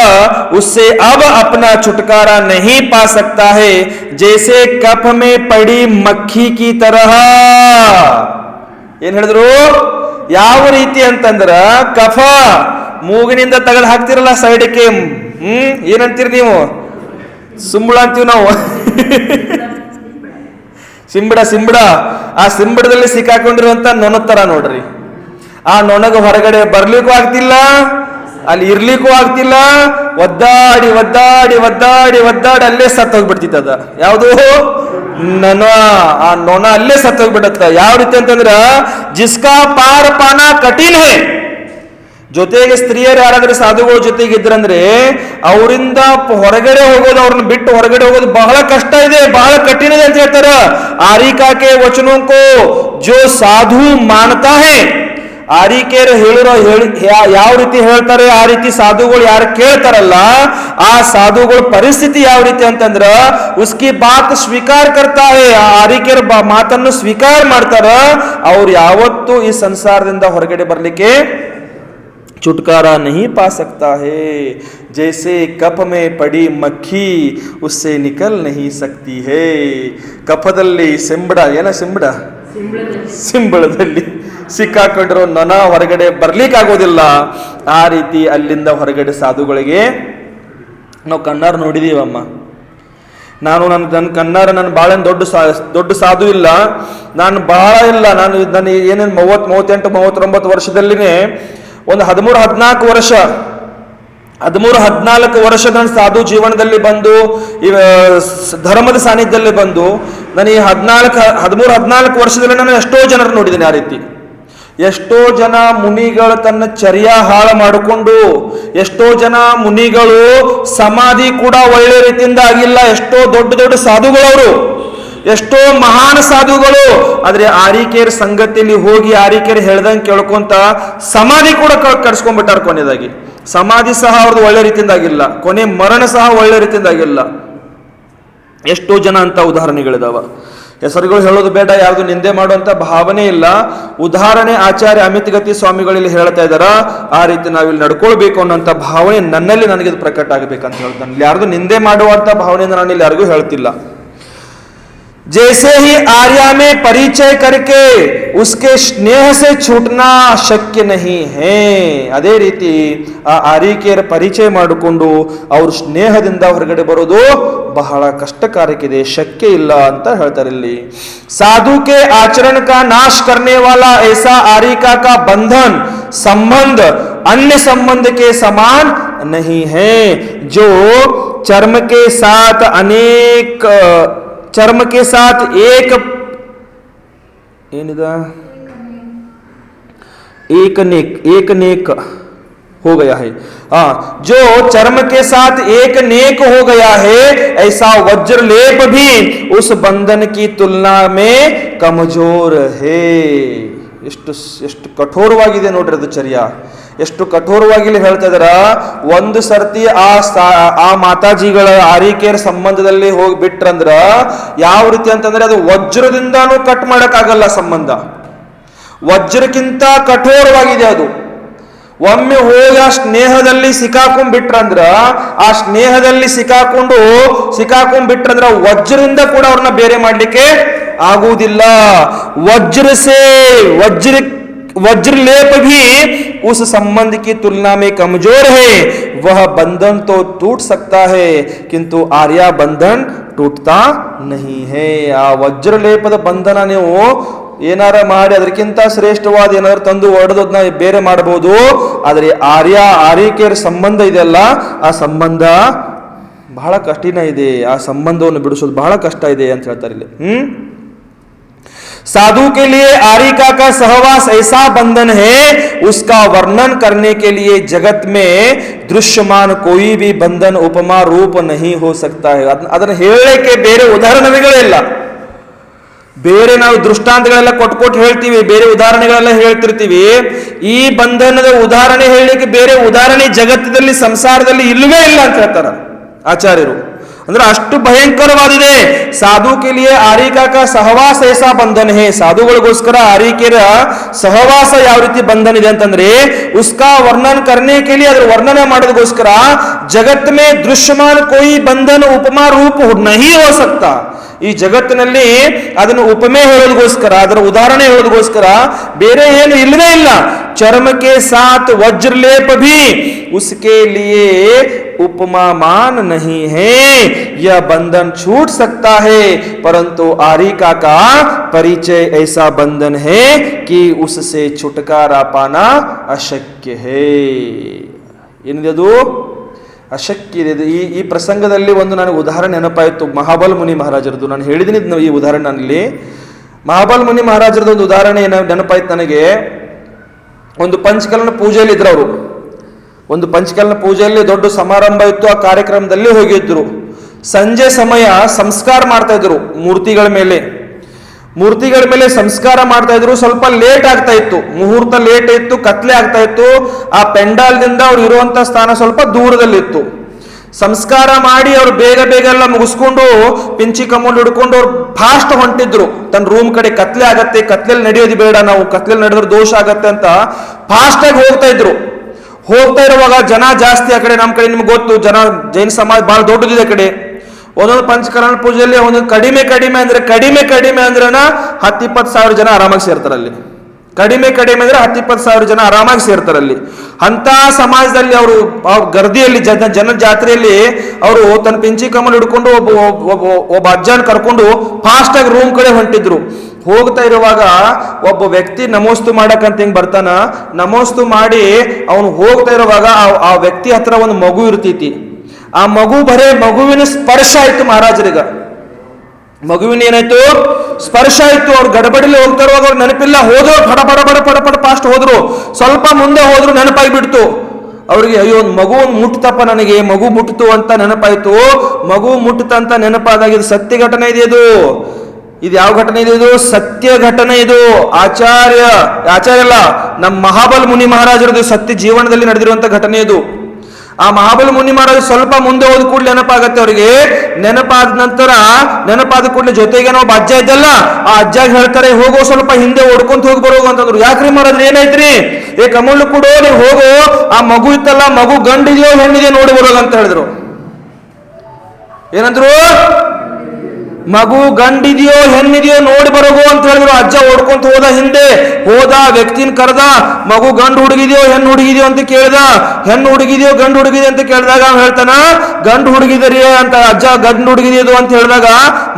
उससे अब अपना छुटकारा नहीं पा सकता है, जैसे कफ में पड़ी मक्खी की तरह. ಏನ್ ಹೇಳಿದ್ರು? ಯಾವ ರೀತಿ ಅಂತಂದ್ರ, ಕಫ ಮೂಗಿನಿಂದ ತೆಗೆದು ಹಾಕ್ತಿರಲ್ಲ ಸೈಡ್ಗೆ, ಏನಂತೀರಿ ನೀವು? ಸುಂಬಳ ಅಂತೀವಿ ನಾವು. ಸಿಂಬಡ. ಆ ಸಿಂಬಡದಲ್ಲಿ ಸಿಕ್ಕಾಕೊಂಡಿರುವಂತ ನೊಣತರ ನೋಡ್ರಿ. ಆ ನೊಣಗ ಹೊರಗಡೆ ಬರ್ಲಿಕ್ಕೂ ಆಗ್ತಿಲ್ಲ, ಅಲ್ಲಿ ಇರ್ಲಿಕ್ಕೂ ಆಗ್ತಿಲ್ಲ, ಒದ್ದಾಡಿ ಅಲ್ಲೇ ಸತ್ತೋಗ್ಬಿಡ್ತಿತ್ತದ. ಯಾವುದು? ನೊಣ. ಆ ನೊಣ ಅಲ್ಲೇ ಸತ್ತೋಗ್ಬಿಡತ್ತ. ಯಾವ ರೀತಿ ಅಂತಂದ್ರ, ಜಿಸ್ಕಾ ಪಾರ ಪಾನ ಕಠಿನ್ ಹೇ, ಜೊತೆಗೆ ಸ್ತ್ರೀಯರು ಯಾರಾದ್ರೂ ಸಾಧುಗಳ ಜೊತೆಗೆ ಇದ್ರಂದ್ರೆ ಅವರಿಂದ ಹೊರಗಡೆ ಹೋಗೋದು, ಅವ್ರನ್ನ ಬಿಟ್ಟು ಹೊರಗಡೆ ಹೋಗೋದು ಬಹಳ ಕಷ್ಟ ಇದೆ, ಬಹಳ ಕಠಿಣ ಇದೆ ಅಂತ ಹೇಳ್ತಾರ. ಆರಿಕಾಕೆ ವಚನೋं को जो साधु मानता है, ಆರಿಕೆಯರು ಯಾವ ರೀತಿ ಹೇಳ್ತಾರೆ, ಆ ರೀತಿ ಸಾಧುಗಳು ಯಾರು ಕೇಳ್ತಾರಲ್ಲ ಆ ಸಾಧುಗಳ ಪರಿಸ್ಥಿತಿ ಯಾವ ರೀತಿ ಅಂತಂದ್ರ ಉಸ್ಕಿ ಬಾತ್ ಸ್ವೀಕಾರ ಕರ್ತಾ ಹೇ, ಆ ಆರಿಕೆಯರ ಮಾತನ್ನು ಸ್ವೀಕಾರ ಮಾಡ್ತಾರ. ಅವ್ರು ಯಾವತ್ತೂ ಈ ಸಂಸಾರದಿಂದ ಹೊರಗಡೆ ಬರ್ಲಿಕ್ಕೆ छुटकारा नहीं पा सकता है. जैसे कप में पड़ी मक्खी उससे निकल नहीं सकती है. ಕಫದಲ್ಲಿ ಸಿಂಬಳದಲ್ಲಿ ಸಿಕ್ಕಾಕೊಂಡಿರೋ ನೊಣ ಹೊರಗಡೆ ಬರ್ಲಿಕ್ಕಾಗೋದಿಲ್ಲ. ಆ ರೀತಿ ಅಲ್ಲಿಂದ ಹೊರಗಡೆ ಸಾಧುಗಳಿಗೆ ನಾವು ಕಣ್ಣಾರ ನೋಡಿದೀವಮ್ಮ. ನನ್ನ ಕಣ್ಣಾರ ನಾನು ಭಾಳ ದೊಡ್ಡ ಸಾಧು ಇಲ್ಲ, ನಾನು ಬಹಳ ಇಲ್ಲ, ನಾನು ಏನೇನು 38 39 ವರ್ಷದಲ್ಲಿನೇ ಒಂದು 13-14 ವರ್ಷ ನನ್ನ ಸಾಧು ಜೀವನದಲ್ಲಿ ಬಂದು ಧರ್ಮದ ಸಾನ್ನಿಧ್ಯದಲ್ಲಿ ಬಂದು ನಾನು ಈ 13-14 ವರ್ಷದಲ್ಲಿ ನಾನು ಎಷ್ಟೋ ಜನರು ನೋಡಿದ್ದೇನೆ. ಆ ರೀತಿ ಎಷ್ಟೋ ಜನ ಮುನಿಗಳು ತನ್ನ ಚರ್ಯ ಹಾಳು ಮಾಡಿಕೊಂಡು, ಎಷ್ಟೋ ಜನ ಮುನಿಗಳು ಸಮಾಧಿ ಕೂಡ ಒಳ್ಳೆ ರೀತಿಯಿಂದ ಆಗಿಲ್ಲ. ಎಷ್ಟೋ ದೊಡ್ಡ ಸಾಧುಗಳವರು, ಎಷ್ಟೋ ಮಹಾನ್ ಸಾಧುಗಳು, ಆದ್ರೆ ಆರಿಕೆಯರ ಸಂಗತಿಯಲ್ಲಿ ಹೋಗಿ ಆರಿಕೆಯರು ಹೇಳ್ದಂಗೆ ಕೇಳ್ಕೊಂತ ಸಮಾಧಿ ಕೂಡ ಕಟ್ಸ್ಕೊಂಡ್ಬಿಟ್ಟಾರ. ಕೊನೆಯದಾಗಿ ಸಮಾಧಿ ಸಹ ಅವ್ರದ್ದು ಒಳ್ಳೆ ರೀತಿಯಿಂದ ಆಗಿಲ್ಲ, ಕೊನೆ ಮರಣ ಸಹ ಒಳ್ಳೆ ರೀತಿಯಿಂದ ಆಗಿಲ್ಲ. ಎಷ್ಟೋ ಜನ ಅಂತ ಉದಾಹರಣೆಗಳಿದಾವ. ಹೆಸರುಗಳು ಹೇಳೋದು ಬೇಡ, ಯಾವುದು ನಿಂದೆ ಮಾಡುವಂತ ಭಾವನೆ ಇಲ್ಲ. ಉದಾಹರಣೆ ಆಚಾರ್ಯ ಅಮಿತ್ ಗತಿ ಸ್ವಾಮಿಗಳಲ್ಲಿ ಹೇಳ್ತಾ ಇದ್ದಾರ. ಆ ರೀತಿ ನಾವಿಲ್ಲಿ ನಡ್ಕೊಳ್ಬೇಕು ಅನ್ನೋಂಥ ಭಾವನೆ ನನಗೆ ಇದು ಪ್ರಕಟ ಆಗಬೇಕಂತ ಹೇಳ್ತಾನೆ. ಯಾರ್ದು ನಿಂದೆ ಮಾಡುವಂತ ಭಾವನೆಯಿಂದ ನಾನು ಇಲ್ಲಿ ಯಾರಿಗೂ ಹೇಳ್ತಿಲ್ಲ. जैसे ही आर्या में परिचय करके उसके स्नेह से छूटना शक्य नहीं है, ಅದೇ ರೀತಿ ಆ ಆರಿಕೆಯರ ಪರಿಚಯ ಮಾಡಿಕೊಂಡು ಅವ್ರ ಸ್ನೇಹದಿಂದ ಹೊರಗಡೆ ಬರೋದು ಬಹಳ ಕಷ್ಟಕಾರಕ್ಕಿದೆ, ಶಕ್ಯ ಇಲ್ಲ ಅಂತ ಹೇಳ್ತಾರೆ ಇಲ್ಲಿ. साधु के आचरण का नाश करने वाला ऐसा आरिका का बंधन संबंध अन्य संबंध के समान नहीं है, जो चर्म के साथ एक नेक हो गया है. जो चर्म के साथ एक नेक हो गया है, ऐसा वज्र लेप भी उस बंधन की तुलना में कमजोर है. ಎಷ್ಟು ಕಠೋರವಾಗಿದೆ ನೋಡ್ರಿ ಅದು ಚರ್ಯ, ಎಷ್ಟು ಕಠೋರವಾಗಿ ಇಲ್ಲಿ ಹೇಳ್ತಾ ಇದಾರ. ಒಂದು ಸರ್ತಿ ಆ ಮಾತಾಜಿಗಳ ಆರಿಕೆಯರ ಸಂಬಂಧದಲ್ಲಿ ಹೋಗಿ ಬಿಟ್ರಂದ್ರ ಯಾವ ರೀತಿ ಅಂತಂದ್ರೆ ಅದು ವಜ್ರದಿಂದಾನು ಕಟ್ ಮಾಡಕ್ಕಾಗಲ್ಲ ಸಂಬಂಧ, ವಜ್ರಕ್ಕಿಂತ ಕಠೋರವಾಗಿದೆ ಅದು. ಒಮ್ಮೆ ಹೋಗಿ ಆ ಸ್ನೇಹದಲ್ಲಿ ಸಿಕ್ಕಾಕೊಂಡ್ ಬಿಟ್ರಂದ್ರ, ಆ ಸ್ನೇಹದಲ್ಲಿ ಸಿಕ್ಕಾಕೊಂಡ್ ಬಿಟ್ರಂದ್ರ ವಜ್ರದಿಂದ ಕೂಡ ಅವ್ರನ್ನ ಬೇರೆ ಮಾಡ್ಲಿಕ್ಕೆ ಆಗುವುದಿಲ್ಲ. वज्र लेप भी उस संबंध की तुलना में कमजोर है. वह बंधन तो टूट सकता है किंतु आर्या बंधन टूटता नहीं है. ಆ ವಜ್ರಲೇಪದ ಬಂಧನ ನೀವು ಏನಾರ ಮಾಡಿ ಅದಕ್ಕಿಂತ ಶ್ರೇಷ್ಠವಾದ ಏನಾದ್ರು ತಂದು ಒಡೆದನ್ನ ಬೇರೆ ಮಾಡಬಹುದು. ಆದರೆ ಆರಿಕೆಯರ ಸಂಬಂಧ ಇದೆಯಲ್ಲ, ಆ ಸಂಬಂಧ ಬಹಳ ಕಠಿಣ ಇದೆ. ಆ ಸಂಬಂಧವನ್ನು ಬಿಡಿಸೋದು ಬಹಳ ಕಷ್ಟ ಇದೆ ಅಂತ ಹೇಳ್ತಾರೆ ಇಲ್ಲಿ. साधु के लिए आरिका का सहवास ऐसा बंधन है, उसका वर्णन करने के लिए जगत में दृश्यमान कोई भी बंधन उपमा रूप नहीं हो सकता है. ಅದನ್ನು ಹೇಳಲಿಕ್ಕೆ ಬೇರೆ ಉದಾಹರಣೆಗಳಿಲ್ಲ. ಬೇರೆ ನಾವು ದೃಷ್ಟಾಂತಗಳೆಲ್ಲ ಕೊಟ್ಟು ಹೇಳ್ತೀವಿ, ಬೇರೆ ಉದಾಹರಣೆಗಳೆಲ್ಲ ಹೇಳ್ತಿರ್ತೀವಿ. ಈ ಬಂಧನದ ಉದಾಹರಣೆ ಹೇಳಲಿಕ್ಕೆ ಬೇರೆ ಉದಾಹರಣೆ ಜಗತ್ತದಲ್ಲಿ ಸಂಸಾರದಲ್ಲಿ ಇಲ್ಲವೇ ಇಲ್ಲ ಅಂತ ಹೇಳ್ತಾರ ಆಚಾರ್ಯರು. ಅಂದ್ರೆ ಅಷ್ಟು ಭಯಂಕರವಾದಿದೆ. ಸಾಧು ಕೆ ಲಿಯೆ ಆರಿಕಾ ಕಾ ಸಹವಾಸ ಐಸಾ ಬಂಧನ ಹೇ. ಸಾಧುಗಳಿಗೋಸ್ಕರ ಆರಿಕೆಯ ಸಹವಾಸ ಯಾವ ರೀತಿ ಬಂಧನ ಇದೆ ಅಂತಂದ್ರೆ ಉಸ್ಕಾ ವರ್ಣನ್ ಕರ್ನೆ ಕೆ ಲಿಯೆ, ಅದ್ರ ವರ್ಣನೆ ಮಾಡೋದಕ್ಕೋಸ್ಕರ ಜಗತ್ ಮೇ ದೃಶ್ಯಮಾನ್ ಕೋಯಿ ಬಂಧನ ಉಪಮಾ ರೂಪ ನಹಿ ಹೋ ಸಕ್ತಾ. ಈ ಜಗತ್ತಿನಲ್ಲಿ ಅದನ್ನು ಉಪಮೆ ಹೇಳೋದಕ್ಕೋಸ್ಕರ, ಅದರ ಉದಾಹರಣೆ ಹೇಳೋದಕ್ಕೋಸ್ಕರ ಬೇರೆ ಏನು ಇಲ್ಲವೇ ಇಲ್ಲ. ಚರ್ಮಕ್ಕೆ ಸಾತ್ ವಜ್ರಲೇಪ ಭಿ उसके लिए उपमा मान नहीं है. यह बंधन छूट सकता है परंतु आरिका का परिचय ऐसा बंधन है कि उससे छुटकारा पाना अशक्य है. ಏನಿದೆ ಅದು? ಅಶಕ್ಯ ಇದೆ. ಈ ಪ್ರಸಂಗದಲ್ಲಿ ಒಂದು ನನಗೆ ಉದಾಹರಣೆ ನೆನಪಾಯಿತು, ಮಹಾಬಲ ಮುನಿ ಮಹಾರಾಜರದು. ನಾನು ಹೇಳಿದ್ದೀನಿ ಈ ಉದಾಹರಣೆ. ನಾನಲ್ಲಿ ಮಹಾಬಲ ಮುನಿ ಮಹಾರಾಜರದ್ದು ಒಂದು ಉದಾಹರಣೆ ನೆನಪಾಯ್ತು ನನಗೆ. ಒಂದು ಪಂಚಕಲನ ಪೂಜೆಯಲ್ಲಿ ಇದ್ರು ಅವರು. ಒಂದು ಪಂಚಕಲನ ಪೂಜೆಯಲ್ಲಿ ದೊಡ್ಡ ಸಮಾರಂಭ ಇತ್ತು. ಆ ಕಾರ್ಯಕ್ರಮದಲ್ಲಿ ಹೋಗಿದ್ರು. ಸಂಜೆ ಸಮಯ ಸಂಸ್ಕಾರ ಮಾಡ್ತಾ ಇದ್ರು ಮೂರ್ತಿಗಳ ಮೇಲೆ. ಮೂರ್ತಿಗಳ ಮೇಲೆ ಸಂಸ್ಕಾರ ಮಾಡ್ತಾ ಇದ್ರು. ಸ್ವಲ್ಪ ಲೇಟ್ ಆಗ್ತಾ ಇತ್ತು, ಮುಹೂರ್ತ ಲೇಟ್ ಇತ್ತು, ಕತ್ಲೆ ಆಗ್ತಾ ಇತ್ತು. ಆ ಪೆಂಡಾಲ್ದಿಂದ ಅವ್ರು ಇರುವಂತ ಸ್ಥಾನ ಸ್ವಲ್ಪ ದೂರದಲ್ಲಿತ್ತು. ಸಂಸ್ಕಾರ ಮಾಡಿ ಅವ್ರು ಬೇಗ ಬೇಗ ಎಲ್ಲ ಮುಗಿಸ್ಕೊಂಡು ಪಿಂಚಿ ಕಮಲ್ ಹಿಡ್ಕೊಂಡು ಅವ್ರು ಫಾಸ್ಟ್ ಹೊಂಟಿದ್ರು ತನ್ನ ರೂಮ್ ಕಡೆ. ಕತ್ಲೆ ಆಗತ್ತೆ, ಕತ್ಲೆಯಲ್ಲಿ ನಡೆಯೋದು ಬೇಡ, ನಾವು ಕತ್ಲೆಯಲ್ಲಿ ನಡೆದ್ರೆ ದೋಷ ಆಗತ್ತೆ ಅಂತ ಫಾಸ್ಟ್ ಆಗಿ ಹೋಗ್ತಾ ಇದ್ರು. ಹೋಗ್ತಾ ಇರುವಾಗ ಜನ ಜಾಸ್ತಿ ಆ ಕಡೆ. ನಮ್ಮ ಕಡೆ ನಿಮ್ಗೆ ಗೊತ್ತು, ಜನ ಜೈನ ಸಮಾಜ ಬಹಳ ದೊಡ್ಡದಿದೆ ಆ ಕಡೆ. ಒಂದೊಂದು ಪಂಚಕರಣ ಪೂಜೆಯಲ್ಲಿ ಒಂದೊಂದು ಕಡಿಮೆ ಕಡಿಮೆ ಅಂದ್ರನ 10-20 ಸಾವಿರ ಜನ ಆರಾಮಾಗಿ ಸೇರ್ತಾರಲ್ಲಿ. ಕಡಿಮೆ ಅಂದ್ರೆ 10-20 ಸಾವಿರ ಜನ ಆರಾಮಾಗಿ ಸೇರ್ತಾರಲ್ಲಿ. ಅಂತ ಸಮಾಜದಲ್ಲಿ ಅವರು ಗರ್ದಿಯಲ್ಲಿ ಜನ ಜಾತ್ರೆಯಲ್ಲಿ ಅವರು ತನ್ನ ಪಿಂಚಿ ಕಮಲ್ ಹಿಡ್ಕೊಂಡು ಒಬ್ಬ ಅಜ್ಜನ ಕರ್ಕೊಂಡು ಫಾಸ್ಟ್ ಆಗಿ ರೂಮ್ ಕಡೆ ಹೊಂಟಿದ್ರು. ಹೋಗ್ತಾ ಇರುವಾಗ ಒಬ್ಬ ವ್ಯಕ್ತಿ ನಮೋಸ್ತು ಮಾಡಕ್ಕಂತ ಹಿಂಗ್ ಬರ್ತಾನ. ನಮೋಸ್ತು ಮಾಡಿ ಅವನು ಹೋಗ್ತಾ ಇರುವಾಗ ಆ ವ್ಯಕ್ತಿ ಹತ್ರ ಒಂದು ಮಗು ಇರ್ತೈತಿ. ಆ ಮಗುವಿನ ಸ್ಪರ್ಶ ಆಯ್ತು ಮಹಾರಾಜರಿಗ. ಮಗುವಿನ ಏನಾಯ್ತು, ಸ್ಪರ್ಶ ಆಯ್ತು. ಅವ್ರು ಗಡಬಡಿಲಿ ಹೋಗ್ತಾ ಇರುವಾಗ ಅವ್ರು ನೆನಪಿಲ್ಲ, ಹೋದ್ರು ಪಡ ಫಾಸ್ಟ್ ಹೋದ್ರು. ಸ್ವಲ್ಪ ಮುಂದೆ ಹೋದ್ರು, ನೆನಪಾಗಿ ಬಿಡ್ತು ಅವ್ರಿಗೆ. ಅಯ್ಯೋ ಒಂದು ಮಗು ಮುಟ್ಟತಪ್ಪ, ನನಗೆ ಮಗು ಮುಟ್ಟಿತು ಅಂತ ನೆನಪಾಯ್ತು. ಮಗು ಮುಟ್ಟತಂತ ನೆನಪಾದಾಗ ಇದು ಸತ್ಯ ಘಟನೆ ಇದೆ. ಇದು ಯಾವ ಘಟನೆ ಇದೆ? ಇದು ಸತ್ಯ ಘಟನೆ. ಇದು ಆಚಾರ್ಯ ಅಲ್ಲ, ನಮ್ಮ ಮಹಾಬಲ ಮುನಿ ಮಹಾರಾಜರದು ಸತ್ಯ ಜೀವನದಲ್ಲಿ ನಡೆದಿರುವಂತ ಘಟನೆ ಇದು. ಆ ಮಹಾಬಲ ಮುನಿ ಮಹಾರಾಜ ಸ್ವಲ್ಪ ಮುಂದೆ ಹೋದ ಕೂಡಲೇ ನೆನಪಾಗತ್ತೆ ಅವರಿಗೆ. ನೆನಪಾದ ಕೂಡಲೇ ಜೊತೆಗೆ ಒಬ್ಬ ಅಜ್ಜ ಇದ್ದಲ್ಲ, ಆ ಅಜ್ಜಾಗ ಹೇಳ್ತಾರೆ, ಹೋಗೋ ಸ್ವಲ್ಪ ಹಿಂದೆ ಓಡ್ಕೊಂತ ಹೋಗಿ ಬರೋಗ ಅಂತಂದ್ರು. ಯಾಕ್ರಿ ಮಹಾರಾಜ್ರೆ ಏನಾಯ್ತ್ರಿ? ಕಮಲ್ ಕೂಡ ನೀವು ಹೋಗೋ, ಆ ಮಗು ಇತ್ತಲ್ಲ, ಮಗು ಗಂಡಿದೆಯೋ ಹೆಣ್ಣಿದೆಯೋ ನೋಡಿ ಬರೋಗ ಅಂತ ಹೇಳಿದ್ರು. ಏನಂದ್ರು? ಮಗು ಗಂಡಿದೆಯೋ ಹೆಣ್ಣಿದೆಯೋ ನೋಡಿ ಬರೋಗು ಅಂತ ಹೇಳಿದ್ರು. ಅಜ್ಜ ಓಡ್ಕೊಂತ ಹೋದ ವ್ಯಕ್ತಿನ ಕರೆದ. ಮಗು ಗಂಡು ಹುಡುಗಿದೆಯೋ ಹೆಣ್ಣು ಹುಡುಗಿದೆಯೋ ಅಂತ ಕೇಳ್ದ. ಹೆಣ್ಣು ಹುಡುಗಿದೆಯೋ ಗಂಡು ಹುಡುಗಿದೆ ಅಂತ ಕೇಳಿದಾಗ ಹೇಳ್ತಾನ ಗಂಡು ಹುಡುಗಿದರಿ ಅಂತ. ಅಜ್ಜ ಗಂಡು ಹುಡುಗಿದೆಯದು ಅಂತ ಹೇಳಿದಾಗ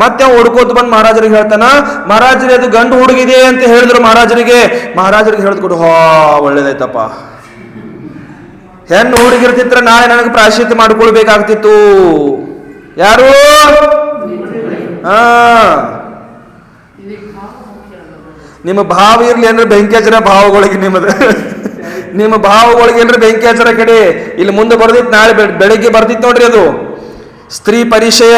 ಮತ್ತೆ ಓಡ್ಕೋತ ಬಂದು ಮಹಾರಾಜರಿಗೆ ಹೇಳ್ತಾನ, ಮಹಾರಾಜರೇ ಅದು ಗಂಡು ಹುಡುಗಿದೆ ಅಂತ ಹೇಳಿದ್ರು ಮಹಾರಾಜರಿಗೆ ಹೇಳಿದ್ಕೊಡು. ಒಳ್ಳೇದಾಯ್ತಪ್ಪ, ಹೆಣ್ಣು ಹುಡುಗಿರ್ತಿತ್ರ ನಾಳೆ ನನಗೆ ಪ್ರಾಯಶ್ಚಿತ್ತ ಮಾಡ್ಕೊಳ್ಬೇಕಾಗ್ತಿತ್ತು. ಯಾರು? ನಿಮ್ಮ ಭಾವ ಇರ್ಲಿ ಅಂದ್ರೆ ಬೆಂಕಿ ಹಚ್ಚರ ಭಾವಗಳಿಗೆ. ನಿಮ್ಮ ಭಾವಗಳಿಗೆ ಅಂದ್ರೆ ಬೆಂಕಿ ಹಚ್ಚರ ಕಡೆ. ಇಲ್ಲಿ ಮುಂದೆ ಬರ್ದಿತ್ತು, ನಾಳೆ ಬೆಳಿಗ್ಗೆ ಬರ್ದಿತ್ತು ನೋಡ್ರಿ. ಅದು ಸ್ತ್ರೀ ಪರಿಚಯ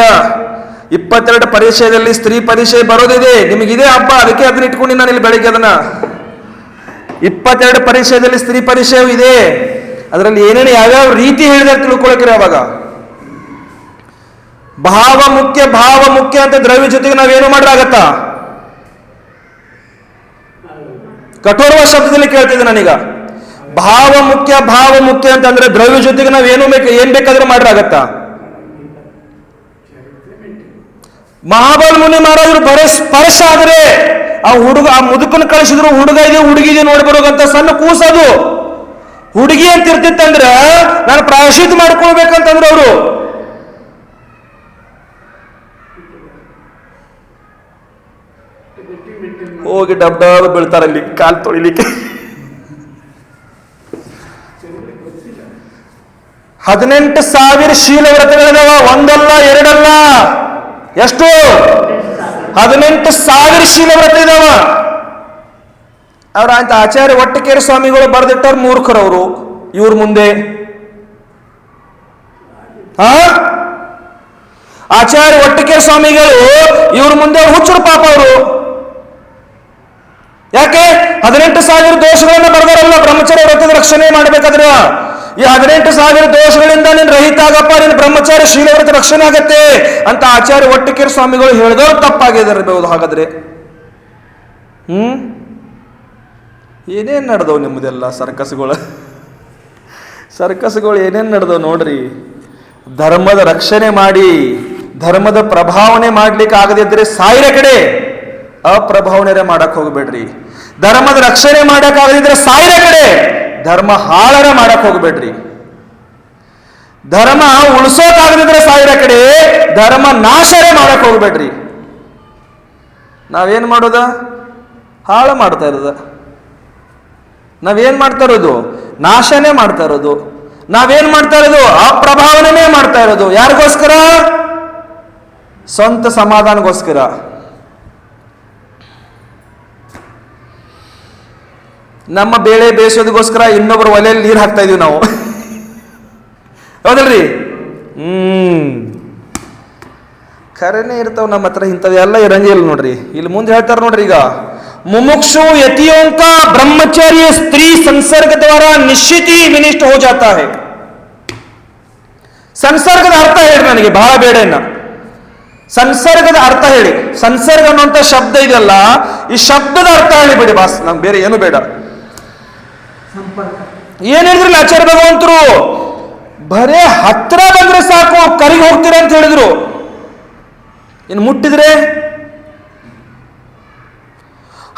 22 ಪರಿಚಯದಲ್ಲಿ ಸ್ತ್ರೀ ಪರಿಚಯ ಬರೋದಿದೆ. ನಿಮಗಿದೆ ಹಬ್ಬ, ಅದಕ್ಕೆ ಅದನ್ನ ಇಟ್ಕೊಂಡು ನಾನು ಇಲ್ಲಿ ಬೆಳಿಗ್ಗೆ ಅದನ್ನ 22 ಪರಿಚಯದಲ್ಲಿ ಸ್ತ್ರೀ ಪರಿಚಯ ಇದೆ. ಅದರಲ್ಲಿ ಏನೇನು ಯಾವ್ಯಾವ ರೀತಿ ಹೇಳಿದ್ರೆ ತಿಳ್ಕೊಳಕ್ರಿ. ಅವಾಗ ಭಾವ ಮುಖ್ಯ ಅಂತ ದ್ರವ್ಯ ಜೊತೆಗೆ ನಾವೇನು ಮಾಡ್ರಾಗತ್ತ? ಕಠೋರವ ಶಬ್ದದಲ್ಲಿ ಕೇಳ್ತಿದ್ದೆ ನಾನೀಗ. ಭಾವ ಮುಖ್ಯ ಅಂತಂದ್ರೆ ದ್ರವ್ಯ ಜೊತೆಗೆ ನಾವೇನು ಏನ್ ಬೇಕಾದ್ರೂ ಮಾಡ್ರಾಗತ್ತ? ಮಹಾಬಲ ಮುನಿ ಮಹಾರಾಜರು ಬರೀ ಸ್ಪರ್ಶ ಆದ್ರೆ ಆ ಮುದುಕನ ಕಳಿಸಿದ್ರು, ಹುಡುಗ ಇದೆ ಹುಡುಗಿ ಇದೆ ನೋಡಿ ಬರೋಗಂತ ಸಣ್ಣ ಕೂಸದು. ಹುಡುಗಿ ಅಂತ ಇರ್ತಿತ್ತಂದ್ರೆ ನಾನು ಪ್ರಾಯಶ್ಚಿತ್ತ ಮಾಡ್ಕೊಳ್ಬೇಕಂತಂದ್ರು ಅವರು. ಹೋಗಿ ಡಬ್ ಬೀಳ್ತಾರಲ್ಲಿ ಕಾಲ್ ತೊಳಿಲಿಕ್ಕೆ. 18,000 ಶೀಲ ವ್ರತಗಳಿದಾವ, ಒಂದಲ್ಲ ಎರಡಲ್ಲ. ಎಷ್ಟು? 18,000 ಶೀಲ ವ್ರತ ಇದಾವ. ಅವ್ರ ಅಂತ ಆಚಾರ್ಯ ಒಟ್ಟಕೇರಿ ಸ್ವಾಮಿಗಳು ಬರೆದಿಟ್ಟವ್ರು ಮೂರ್ಖರವರು ಇವ್ರ ಮುಂದೆ. ಆಚಾರ್ಯ ಒಟ್ಟಕೇರಿ ಸ್ವಾಮಿಗಳು ಇವ್ರ ಮುಂದೆ ಹುಚ್ಚರು ಪಾಪ ಅವರು. ಯಾಕೆ? 18,000 ದೋಷಗಳನ್ನ ಬರೆದಾರಲ್ಲ, ಬ್ರಹ್ಮಚರ್ಯ ವ್ರತದ ರಕ್ಷಣೆ ಮಾಡ್ಬೇಕಾದ್ರೆ ಈ 18,000 ದೋಷಗಳಿಂದ ನೀನ್ ರಹಿತ ಆಗಪ್ಪ, ನೀನ್ ಬ್ರಹ್ಮಚಾರ್ಯ ಶೀಲವ್ರತ ರಕ್ಷಣೆ ಆಗತ್ತೆ ಅಂತ ಆಚಾರ್ಯ ಒಟ್ಟಕೇರಿ ಸ್ವಾಮಿಗಳು ಹೇಳಿದವರು ತಪ್ಪಾಗಿರಬಹುದು. ಹಾಗಾದ್ರೆ ಏನೇನ್ ನಡೆದವು ನಿಮ್ಮದೆಲ್ಲ ಸರ್ಕಸ್ಗಳು ಏನೇನ್ ನಡೆದವು ನೋಡ್ರಿ. ಧರ್ಮದ ರಕ್ಷಣೆ ಮಾಡಿ ಧರ್ಮದ ಪ್ರಭಾವನೆ ಮಾಡ್ಲಿಕ್ಕೆ ಆಗದಿದ್ರೆ ಸಾಯಿರ ಕಡೆ ಅಪ್ರಭಾವನೆ ಮಾಡಕ್ ಹೋಗ್ಬೇಡ್ರಿ. ಧರ್ಮದ ರಕ್ಷಣೆ ಮಾಡಕ್ ಆಗದಿದ್ರೆ ಸಾಯಿರ ಕಡೆ ಧರ್ಮ ಹಾಳರ ಮಾಡಕ್ ಹೋಗ್ಬೇಡ್ರಿ. ಧರ್ಮ ಉಳಿಸೋಕಾಗದಿದ್ರೆ ಸಾಯಿರ ಕಡೆ ಧರ್ಮ ನಾಶರೇ ಮಾಡಕ್ ಹೋಗ್ಬೇಡ್ರಿ. ನಾವೇನ್ ಮಾಡೋದ? ಹಾಳು ಮಾಡ್ತಾ ಇರೋದ. ನಾವೇನ್ ಮಾಡ್ತಾ ಇರೋದು? ನಾಶನೇ ಮಾಡ್ತಾ ಇರೋದು. ನಾವೇನ್ ಮಾಡ್ತಾ ಇರೋದು? ಅಪ್ರಭಾವನೆ ಮಾಡ್ತಾ ಇರೋದು. ಯಾರಿಗೋಸ್ಕರ? ಸ್ವಂತ ಸಮಾಧಾನಗೋಸ್ಕರ. ನಮ್ಮ ಬೇಳೆ ಬೇಯಿಸೋದಕ್ಕೋಸ್ಕರ ಇನ್ನೊಬ್ಬರು ಒಲೆಯಲ್ಲಿ ನೀರು ಹಾಕ್ತಾ ಇದೀವಿ ನಾವು, ಹೌದಲ್ರಿ? ಖರೇನೆ ಇರ್ತಾವ ನಮ್ಮ ಹತ್ರ, ಇಂಥವೆಲ್ಲ ಇರಂಗಿಲ್ಲ ನೋಡ್ರಿ. ಇಲ್ಲಿ ಮುಂದೆ ಹೇಳ್ತಾರ ನೋಡ್ರಿ, ಈಗ मुमुक्षु यतियों का ब्रह्मचर्य स्त्री संसर्ग द्वारा निश्चित ही विनिष्ट हो जाता है. ಸಂಸರ್ಗದ ಅರ್ಥ ಹೇಳಿ ನನಗೆ, ಬಹಳ ಬೇಡ ಇನ್ನ. ಸಂಸರ್ಗದ ಅರ್ಥ ಹೇಳಿ. ಸಂಸರ್ಗ ಅನ್ನುವಂಥ ಶಬ್ದ ಇದೆಯಲ್ಲ, ಈ ಶಬ್ದದ ಅರ್ಥ ಹೇಳಿಬಿಡಿ ಬಾಸ್, ನಂಗೆ ಬೇರೆ ಏನು ಬೇಡ. ಏನ್ ಹೇಳಿದ್ರಲ್ಲ ಆಚಾರ್ಯ ಭಗವಂತರು, ಬರೇ ಹತ್ರ ಬಂದ್ರೆ ಸಾಕು ಕರಿಗೆ ಹೋಗ್ತೀರ ಅಂತ ಹೇಳಿದ್ರು. ಇನ್ನು ಮುಟ್ಟಿದ್ರೆ,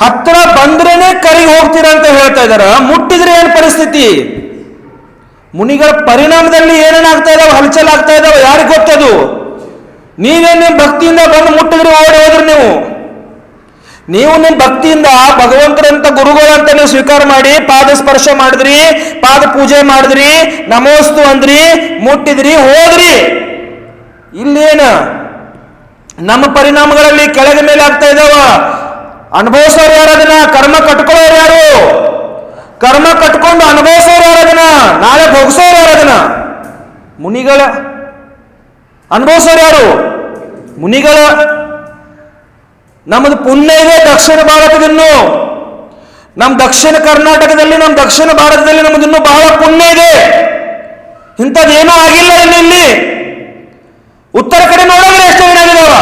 ಹತ್ರ ಬಂದ್ರೇನೆ ಕರಿಗೆ ಹೋಗ್ತೀರ ಅಂತ ಹೇಳ್ತಾ ಇದಾರ. ಮುಟ್ಟಿದ್ರೆ ಏನ್ ಪರಿಸ್ಥಿತಿ? ಮುನಿಗಳ ಪರಿಣಾಮದಲ್ಲಿ ಏನೇನಾಗ್ತಾ ಇದಾವ, ಹಲಚಲ್ ಆಗ್ತಾ ಇದಾವ, ಯಾರಿಗೆ ಗೊತ್ತದು? ನೀವೇನು ನಿಮ್ಮ ಭಕ್ತಿಯಿಂದ ಬಂದು ಮುಟ್ಟಿದ್ರೆ ಓಡಿ ಹೋದ್ರಿ. ನೀವು ನಿಮ್ಮ ಭಕ್ತಿಯಿಂದ ಭಗವಂತರಂತ ಗುರುಗಳಂತ ನೀವು ಸ್ವೀಕಾರ ಮಾಡಿ ಪಾದ ಸ್ಪರ್ಶ ಮಾಡಿದ್ರಿ, ಪಾದ ಪೂಜೆ ಮಾಡಿದ್ರಿ, ನಮೋಸ್ತು ಅಂದ್ರಿ, ಮುಟ್ಟಿದ್ರಿ, ಹೋದ್ರಿ. ಇಲ್ಲೇನ ನಮ್ಮ ಪರಿಣಾಮಗಳಲ್ಲಿ ಕೆಳಗೆ ಮೇಲೆ ಆಗ್ತಾ ಇದಾವ. ಅನುಭವಿಸೋರು ಯಾರು ಅದನ್ನ? ಕರ್ಮ ಕಟ್ಕೊಳ್ಳೋರು ಯಾರು? ಕರ್ಮ ಕಟ್ಕೊಂಡು ಅನುಭವಿಸೋರು ಯಾರು ಅದನ್ನ? ನಾಳೆ ಭೋಗಿಸೋರು ಯಾರು ಅದನ್ನ? ಮುನಿಗಳ. ಅನುಭವಿಸೋರು ಯಾರು? ಮುನಿಗಳ. ನಮ್ಮದು ಪುಣ್ಯ ಇದೆ ದಕ್ಷಿಣ ಭಾರತದಿನ್ನು, ನಮ್ಮ ದಕ್ಷಿಣ ಕರ್ನಾಟಕದಲ್ಲಿ, ನಮ್ಮ ದಕ್ಷಿಣ ಭಾರತದಲ್ಲಿ ನಮ್ಮದಿನ್ನೂ ಬಹಳ ಪುಣ್ಯ ಇದೆ. ಇಂಥದ್ದೇನೂ ಆಗಿಲ್ಲ ಇಲ್ಲಿ. ಉತ್ತರ ಕಡೆ ನೋಡಿದ್ರೆ ಎಷ್ಟು ಏನಾಗಿದಾವ,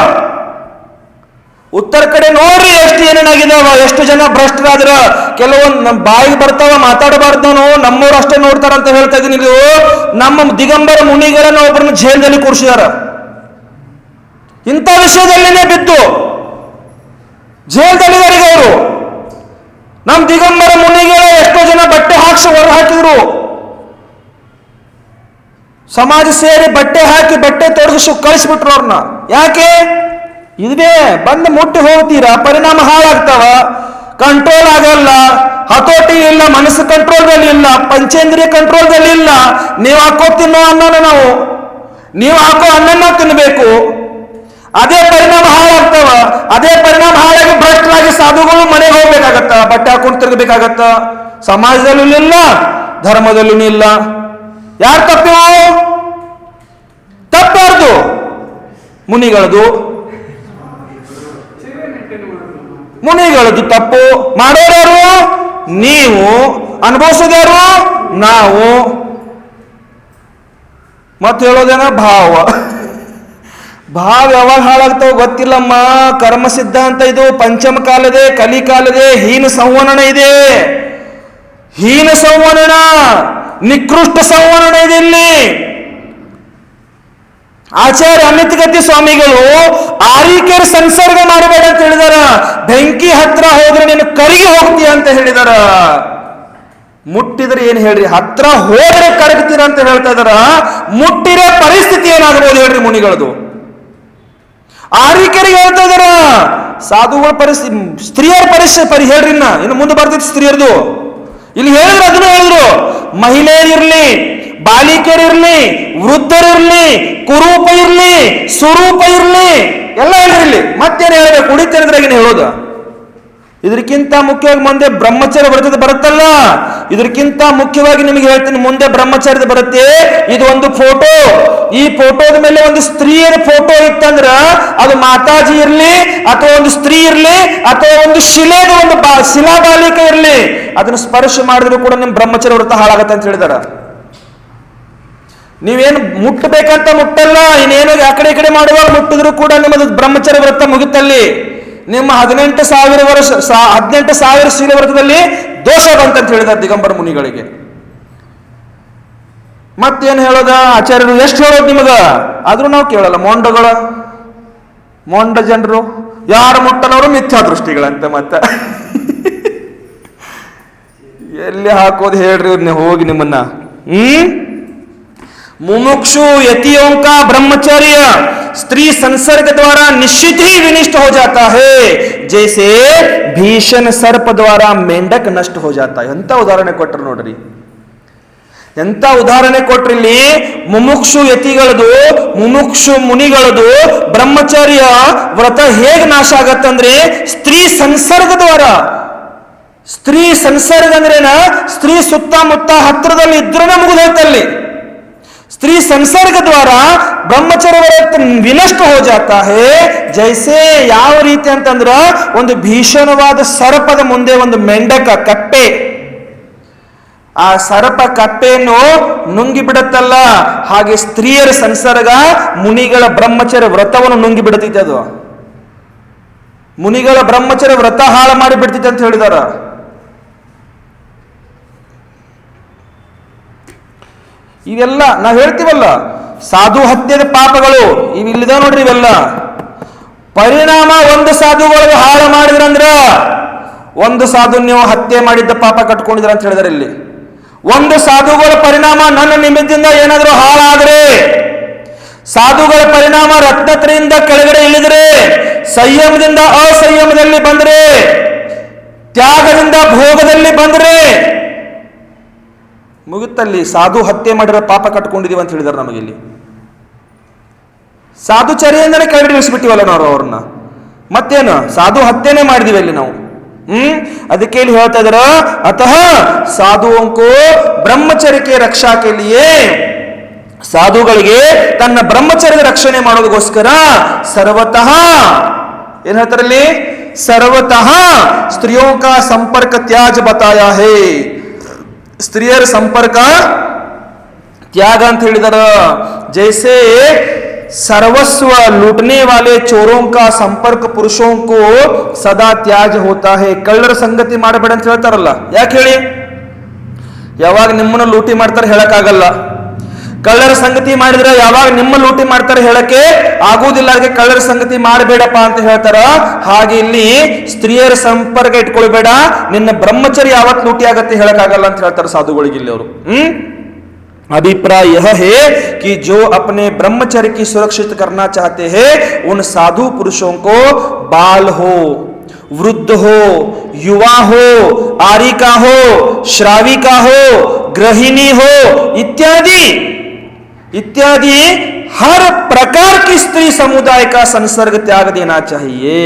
ಉತ್ತರ ಕಡೆ ನೋಡ್ರಿ ಎಷ್ಟು ಏನೇನಾಗಿದಾವ, ಎಷ್ಟು ಜನ ಭ್ರಷ್ಟರಾದ್ರ. ಕೆಲವೊಂದು ನಮ್ಮ ಬಾಯಿಗೆ ಬರ್ತಾವ, ಮಾತಾಡಬಾರ್ದವನು ನಮ್ಮವ್ರು ಅಷ್ಟೇ ನೋಡ್ತಾರಂತ ಹೇಳ್ತಾ ಇದೀನಿ. ಇದು ನಮ್ಮ ದಿಗಂಬರ ಮುನಿಗಳನ್ನ ಒಬ್ಬರನ್ನ ಜೈಲದಲ್ಲಿ ಕೂರಿಸಿದಾರ. ಇಂಥ ವಿಷಯದಲ್ಲಿನೇ ಬಿದ್ದು ಜೈಲದಲ್ಲಿದ್ದಾರೆ ಅವರು. ನಮ್ಮ ದಿಗಂಬರ ಮುನಿಗಳ ಎಷ್ಟೋ ಜನ ಬಟ್ಟೆ ಹಾಕಿ ಹೊರ ಹಾಕಿದ್ರು. ಸಮಾಜ ಸೇರಿ ಬಟ್ಟೆ ಹಾಕಿ ಬಟ್ಟೆ ತೊಡೆದು ಕಳಿಸ್ಬಿಟ್ರು ಅವ್ರನ್ನ. ಯಾಕೆ? ಇದೇ ಬಂದು ಮುಟ್ಟಿ ಹೋಗ್ತೀರಾ, ಪರಿಣಾಮ ಹಾಳಾಗ್ತಾವ, ಕಂಟ್ರೋಲ್ ಆಗಲ್ಲ, ಹತೋಟಿ ಇಲ್ಲ, ಮನಸ್ಸು ಕಂಟ್ರೋಲ್ದಲ್ಲಿ ಇಲ್ಲ, ಪಂಚೇಂದ್ರಿಯ ಕಂಟ್ರೋಲ್ದಲ್ಲಿ ಇಲ್ಲ. ನೀವು ಹಾಕೋ ತಿನ್ನೋ ಅನ್ನನ ನಾವು, ನೀವು ಹಾಕೋ ಅನ್ನನ ತಿನ್ನಬೇಕು. ಅದೇ ಪರಿಣಾಮ ಹಾಳಾಗ್ತಾವ. ಅದೇ ಪರಿಣಾಮ ಹಾಳಾಗಿ ಭ್ರಷ್ಟರಾಗಿ ಸಾಧುಗಳು ಮನೆಗೆ ಹೋಗ್ಬೇಕಾಗತ್ತ, ಬಟ್ಟೆ ಹಾಕೊಂಡು ತಿರ್ಗಬೇಕಾಗತ್ತ. ಸಮಾಜದಲ್ಲೂ ಇಲ್ಲ, ಧರ್ಮದಲ್ಲೂ ಇಲ್ಲ. ಯಾರು ತಪ್ಪಿವು? ತಪ್ಪಾರ್ದು ಮುನಿಗಳದು. ಮುನಿಗಳದ್ದು ತಪ್ಪು. ಮಾಡೋರ್ಯಾರು? ನೀವು. ಅನುಭವಿಸೋದ್ಯಾರು? ನಾವು. ಮತ್ತೆ ಹೇಳೋದೇನ ಭಾವ. ಭಾವ ಯಾವಾಗ ಹಾಳಾಗ್ತಾವ ಗೊತ್ತಿಲ್ಲಮ್ಮ. ಕರ್ಮ ಸಿದ್ಧಾಂತ ಇದು ಪಂಚಮ ಕಾಲದೆ, ಕಲಿಕಾಲದೆ, ಹೀನ ಸಂವಹನ ಇದೆ. ಹೀನ ಸಂವಹನ, ನಿಕೃಷ್ಟ ಸಂವಹನ ಇದೆ ಇಲ್ಲಿ. ಆಚಾರ್ಯ ಅಮಿತಗತಿ ಸ್ವಾಮಿಗಳು ಆರೀಕೆಯರ ಸಂಸರ್ಗ ಮಾಡಬೇಡ ಅಂತ ಹೇಳಿದಾರ. ಬೆಂಕಿ ಹತ್ರ ಹೋದ್ರೆ ನೀನು ಕರಿಗೆ ಹೋಗ್ತೀಯ ಅಂತ ಹೇಳಿದಾರ. ಮುಟ್ಟಿದ್ರೆ ಏನ್ ಹೇಳ್ರಿ? ಹತ್ರ ಹೋದ್ರೆ ಕರಗ್ತೀರ ಅಂತ ಹೇಳ್ತಾ ಇದಾರ. ಮುಟ್ಟಿರೋ ಪರಿಸ್ಥಿತಿ ಏನಾಗಬಹುದು ಹೇಳ್ರಿ ಮುನಿಗಳದು? ಆರೀಕೆಯರಿಗೆ ಹೇಳ್ತಾ ಇದಾರ. ಸಾಧುಗಳ ಪರಿಸ್ಥಿತಿ, ಸ್ತ್ರೀಯರ ಪರಿಸ್ಥಿತಿ ಹೇಳ್ರಿ. ಇನ್ನು ಮುಂದೆ ಬರ್ತೈತಿ ಸ್ತ್ರೀಯರದು. ಇಲ್ಲಿ ಹೇಳಿದ್ರು, ಅದನ್ನು ಹೇಳಿದ್ರು. ಮಹಿಳೆಯರಿರ್ಲಿ, ಬಾಲಿಕೆಯರಿರ್ಲಿ, ವೃದ್ಧರಿರ್ಲಿ, ಕುರೂಪ ಇರ್ಲಿ, ಸ್ವರೂಪ ಇರ್ಲಿ, ಎಲ್ಲ ಹೇಳಿರ್ಲಿ. ಮತ್ತೇನು ಹೇಳ್ಬೇಕು? ಉಳಿತೇನಿದ್ರಾಗೇನು ಹೇಳೋದು? ಇದಕ್ಕಿಂತ ಮುಖ್ಯವಾಗಿ ಮುಂದೆ ಬ್ರಹ್ಮಚರ್ಯ ಬರ್ತದೆ, ಬರುತ್ತಲ್ಲ. ಇದಕ್ಕಿಂತ ಮುಖ್ಯವಾಗಿ ನಿಮಗೆ ಹೇಳ್ತೀನಿ, ಮುಂದೆ ಬ್ರಹ್ಮಚರ್ಯದ ಬರುತ್ತೆ. ಇದು ಒಂದು ಫೋಟೋ. ಈ ಫೋಟೋದ ಮೇಲೆ ಒಂದು ಸ್ತ್ರೀಯರ ಫೋಟೋ ಇತ್ತಂದ್ರ ಅದು ಮಾತಾಜಿ ಇರ್ಲಿ, ಅಥವಾ ಒಂದು ಸ್ತ್ರೀ ಇರ್ಲಿ, ಅಥವಾ ಒಂದು ಶಿಲೆದ ಒಂದು ಶಿಲಾ ಬಾಲಿಕೆ ಇರ್ಲಿ, ಅದನ್ನು ಸ್ಪರ್ಶ ಮಾಡಿದ್ರು ಕೂಡ ನಿಮ್ ಬ್ರಹ್ಮಚರ್ಯ ವ್ರತ ಹಾಳಾಗತ್ತೆ ಅಂತ ಹೇಳಿದಾರ. ನೀವೇನು ಮುಟ್ಟಬೇಕಂತ ಮುಟ್ಟಲ್ಲ, ಇನ್ನೇನು ಆ ಕಡೆ ಈ ಕಡೆ ಮಾಡುವಾಗ ಮುಟ್ಟಿದ್ರು ಕೂಡ ನಿಮ್ಮದು ಬ್ರಹ್ಮಚರ್ಯ ವ್ರತ ಮುಗಿತಲ್ಲಿ. ನಿಮ್ಮ 18,000 ಶೀಲ ವ್ರತದಲ್ಲಿ ದೋಷ ಬಂತಂತ ಹೇಳಿದಾರೆ ದಿಗಂಬರ ಮುನಿಗಳಿಗೆ. ಮತ್ತೇನು ಹೇಳೋದ ಆಚಾರ್ಯರು? ಎಷ್ಟು ಹೇಳೋದು ನಿಮಗ? ಆದ್ರೂ ನಾವು ಕೇಳಲ್ಲ. ಮೊಂಡ ಜನರು ಯಾರು ಮುಟ್ಟನವರು ಮಿಥ್ಯಾ ದೃಷ್ಟಿಗಳಂತೆ. ಮತ್ತೆ ಎಲ್ಲಿ ಹಾಕೋದು ಹೇಳ್ರಿ ಇವ್ರನ್ನ ಹೋಗಿ ನಿಮ್ಮನ್ನ. मुमुक्षु यतियों का ब्रह्मचर्य स्त्री संसर्ग द्वारा निश्चित ही विनिष्ट हो जाता है, जैसे भीषण सर्प द्वारा मेंढक नष्ट हो जाता है. ಎಂತ ಉದಾಹರಣೆ ಕೊಟ್ಟರು ನೋಡ್ರಿ, ಎಂತ ಉದಾಹರಣೆ ಕೊಟ್ರಿ ಇಲ್ಲಿ. ಮುಮುಕ್ಷು ಯತಿಗಳದು, ಮುಮುಕ್ಷು ಮುನಿಗಳದು ಬ್ರಹ್ಮಚರ್ಯ ವ್ರತ ಹೇಗೆ ನಾಶ ಆಗತ್ತಂದ್ರೆ ಸ್ತ್ರೀ ಸಂಸರ್ಗ ದ್ವಾರ. ಸ್ತ್ರೀ ಸಂಸರ್ಗ ಅಂದ್ರೇನ? ಸ್ತ್ರೀ ಸುತ್ತಮುತ್ತ ಹತ್ರದಲ್ಲಿ ಇದ್ರೂ ಮುಗಿದೋಯ್ತಲ್ಲಿ. स्त्री संसर्ग द्वारा ब्रह्मचर्य व्रत विनष्ट हो जाता है. ಜೈಸೆ ಯಾವ ರೀತಿ ಅಂತಂದ್ರ ಒಂದು ಭೀಷಣವಾದ ಸರ್ಪದ ಮುಂದೆ ಒಂದು ಮೆಂಡಕ ಕಪ್ಪೆ, ಆ ಸರ್ಪ ಕಪ್ಪೆಯನ್ನು ನುಂಗಿ ಬಿಡುತ್ತಲ್ಲ, ಹಾಗೆ ಸ್ತ್ರೀಯರ ಸಂಸರ್ಗ ಮುನಿಗಳ ಬ್ರಹ್ಮಚರ್ಯ ವ್ರತವನ್ನು ನುಂಗಿ ಬಿಡುತ್ತಿದೆ. ಅದು ಮುನಿಗಳ ಬ್ರಹ್ಮಚರ್ಯ ವ್ರತ ಹಾಳು ಮಾಡಿ ಬಿಡ್ತಿದ್ದೆ ಅಂತ ಹೇಳಿದಾರ. ಇವೆಲ್ಲ ನಾವು ಹೇಳ್ತೀವಲ್ಲ, ಸಾಧು ಹತ್ಯೆದ ಪಾಪಗಳು ಇಲ್ಲಿದ ನೋಡ್ರಿ. ಇವೆಲ್ಲ ಪರಿಣಾಮ ಒಂದು ಸಾಧುಗಳು ಹಾಳು ಮಾಡಿದ್ರಂದ್ರ ಒಂದು ಸಾಧು ನೀವು ಹತ್ಯೆ ಮಾಡಿದ್ದ ಪಾಪ ಕಟ್ಕೊಂಡಿದ್ರ ಅಂತ ಹೇಳಿದಾರೆ. ಇಲ್ಲಿ ಒಂದು ಸಾಧುಗಳ ಪರಿಣಾಮ ನನ್ನ ನಿಮಿತ್ತದಿಂದ ಏನಾದರೂ ಹಾಳಾದ್ರೆ, ಸಾಧುಗಳ ಪರಿಣಾಮ ರತ್ನತ್ರೆಯಿಂದ ಕೆಳಗಡೆ ಇಳಿದ್ರೆ, ಸಂಯಮದಿಂದ ಅಸಂಯಮದಲ್ಲಿ ಬಂದ್ರೆ, ತ್ಯಾಗದಿಂದ ಭೋಗದಲ್ಲಿ ಬಂದ್ರೆ ಮುಗುತ್ತಲ್ಲಿ ಸಾಧು ಹತ್ಯೆ ಮಾಡಿರೋ ಪಾಪ ಕಟ್ಕೊಂಡಿದೀವಿ ಅಂತ ಹೇಳಿದಾರೆ. ನಮಗೆ ಇಲ್ಲಿ ಸಾಧುಚರ್ಯೆಯಿಂದಲೇ ಕೆಳಗಡೆ ಇಳಿಸ್ಬಿಟ್ಟಿವಲ್ಲ ನಾವು ಅವ್ರನ್ನ. ಮತ್ತೇನು ಸಾಧು ಹತ್ಯೆನೇ ಮಾಡಿದೀವಿ ಅಲ್ಲಿ ನಾವು. ಅದಕ್ಕೆ ಇಲ್ಲಿ ಹೇಳ್ತಾ ಇದಾರ, ಅತಃ ಸಾಧುವಂಕೋ ಬ್ರಹ್ಮಚರ್ಯಕ್ಕೆ ರಕ್ಷಾ ಕೇಳಿಯೇ, ಸಾಧುಗಳಿಗೆ ತನ್ನ ಬ್ರಹ್ಮಚರ್ಯದ ರಕ್ಷಣೆ ಮಾಡೋದಕ್ಕೋಸ್ಕರ ಸರ್ವತಃ ಏನ್ ಹೇಳ್ತಾರಲ್ಲಿ, ಸರ್ವತಃ ಸ್ತ್ರೀಯೋ ಕಾ ಸಂಪರ್ಕ ತ್ಯಾಜ ಬತಾಯಾ ಹೇ, ಸ್ತ್ರೀಯರ ಸಂಪರ್ಕ ತ್ಯಾಗ ಅಂತ ಹೇಳಿದಾರ. ಜೈಸೆ सर्वस्व लूटने वाले चोरों का संपर्क पुरुषों को सदा त्याज होता है. ಕಳ್ಳರ ಸಂಗತಿ ಮಾಡಬೇಡ ಅಂತ ಹೇಳ್ತಾರಲ್ಲ, ಯಾಕೆ ಹೇಳಿ? ಯಾವಾಗ ನಿಮ್ಮನ್ನು ಲೂಟಿ ಮಾಡ್ತಾರೆ ಹೇಳಕ್ಕಾಗಲ್ಲ. ಕಳ್ಳರ ಸಂಗತಿ ಮಾಡಿದ್ರೆ ಯಾವಾಗ ನಿಮ್ಮ ಲೂಟಿ ಮಾಡ್ತಾರೆ ಹೇಳಕ್ಕೆ ಆಗುವುದಿಲ್ಲ. ಅದಕ್ಕೆ ಕಳ್ಳರ ಸಂಗತಿ ಮಾಡಬೇಡಪ್ಪ ಅಂತ ಹೇಳ್ತಾರ. ಹಾಗೆ ಇಲ್ಲಿ ಸ್ತ್ರೀಯರ ಸಂಪರ್ಕ ಇಟ್ಕೊಳ್ಬೇಡ, ನಿನ್ನ ಬ್ರಹ್ಮಚರ್ಯ ಯಾವತ್ ಲೂಟಿ ಆಗತ್ತೆ ಹೇಳಕ್ಕಾಗಲ್ಲ ಅಂತ ಹೇಳ್ತಾರೆ ಸಾಧುಗಳಿಗೆ ಇಲ್ಲಿ ಅವರು. अभिप्राय यह है कि जो अपने ब्रह्मचर्य की सुरक्षित करना चाहते हैं उन साधु पुरुषों को बाल हो, वृद्ध हो, युवा हो, आरिका हो, श्राविका हो, गृहिणी हो इत्यादि इत्यादि हर प्रकार की स्त्री समुदाय का संसर्ग त्याग देना चाहिए.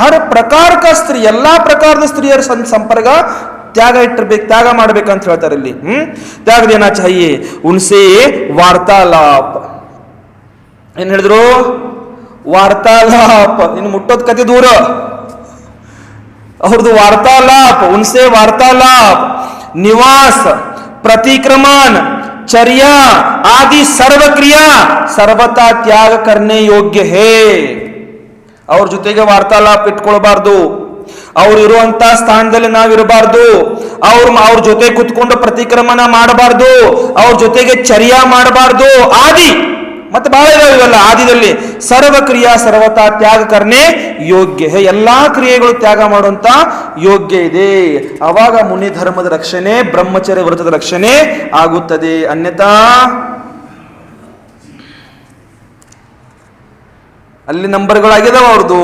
हर प्रकार का स्त्री, ಎಲ್ಲಾ ಪ್ರಕಾರದ ಸ್ತ್ರೀಯರ ಸಂಪರ್ಕ ತ್ಯಾಗ ಇಟ್ಟಿರ್ಬೇಕು, ತ್ಯಾಗ ಮಾಡ್ಬೇಕಂತ ಹೇಳ್ತಾರೆ ಇಲ್ಲಿ. ತ್ಯಾಗ ದೇನಾ ಚಾಹಿಯೇ. ಉನ್ಸೆ ವಾರ್ತಾಲಾಪ್ ಏನ್ ಹೇಳಿದ್ರು? ವಾರ್ತಾಲಾಪ್ ಇನ್ನು ಮುಟ್ಟೋದ್ ಕತೆ ದೂರ. ಅವ್ರದ್ದು ವಾರ್ತಾಲಾಪ್, ಉನ್ಸೆ ವಾರ್ತಾಲಾಪ್, ನಿವಾಸ, प्रतिक्रमण, चर्या आदि सर्व क्रिया सर्वथा त्याग करने योग्य है. ಅವ್ರ ಜೊತೆಗೆ ವಾರ್ತಾಲಾಪ ಇಟ್ಕೊಳ್ಬಾರ್ದು, ಅವ್ರು ಇರುವಂತ ಸ್ಥಾನದಲ್ಲಿ ನಾವಿರಬಾರ್ದು, ಅವ್ರ ಜೊತೆ ಕುತ್ಕೊಂಡು ಪ್ರತಿಕ್ರಮಣ ಮಾಡಬಾರ್ದು, ಅವ್ರ ಜೊತೆಗೆ ಚರ್ಯಾ ಮಾಡಬಾರ್ದು. ಆದಿ ಮತ್ತೆ ಬಹಳ ಇವೆಲ್ಲ ಆದಿದಲ್ಲಿ ಸರ್ವ ಕ್ರಿಯಾ ಸರ್ವತಾ ತ್ಯಾಗ ಕರ್ನೆ ಯೋಗ್ಯ ಹೇ. ಎಲ್ಲಾ ಕ್ರಿಯೆಗಳು ತ್ಯಾಗ ಮಾಡುವಂತ ಯೋಗ್ಯ ಇದೆ. ಅವಾಗ ಮುನಿ ಧರ್ಮದ ರಕ್ಷಣೆ, ಬ್ರಹ್ಮಚರ್ಯ ವ್ರತದ ರಕ್ಷಣೆ ಆಗುತ್ತದೆ. ಅನ್ಯತಾ ಅಲ್ಲಿ ನಂಬರ್ಗಳಾಗಿದಾವ ಅವ್ರದ್ದು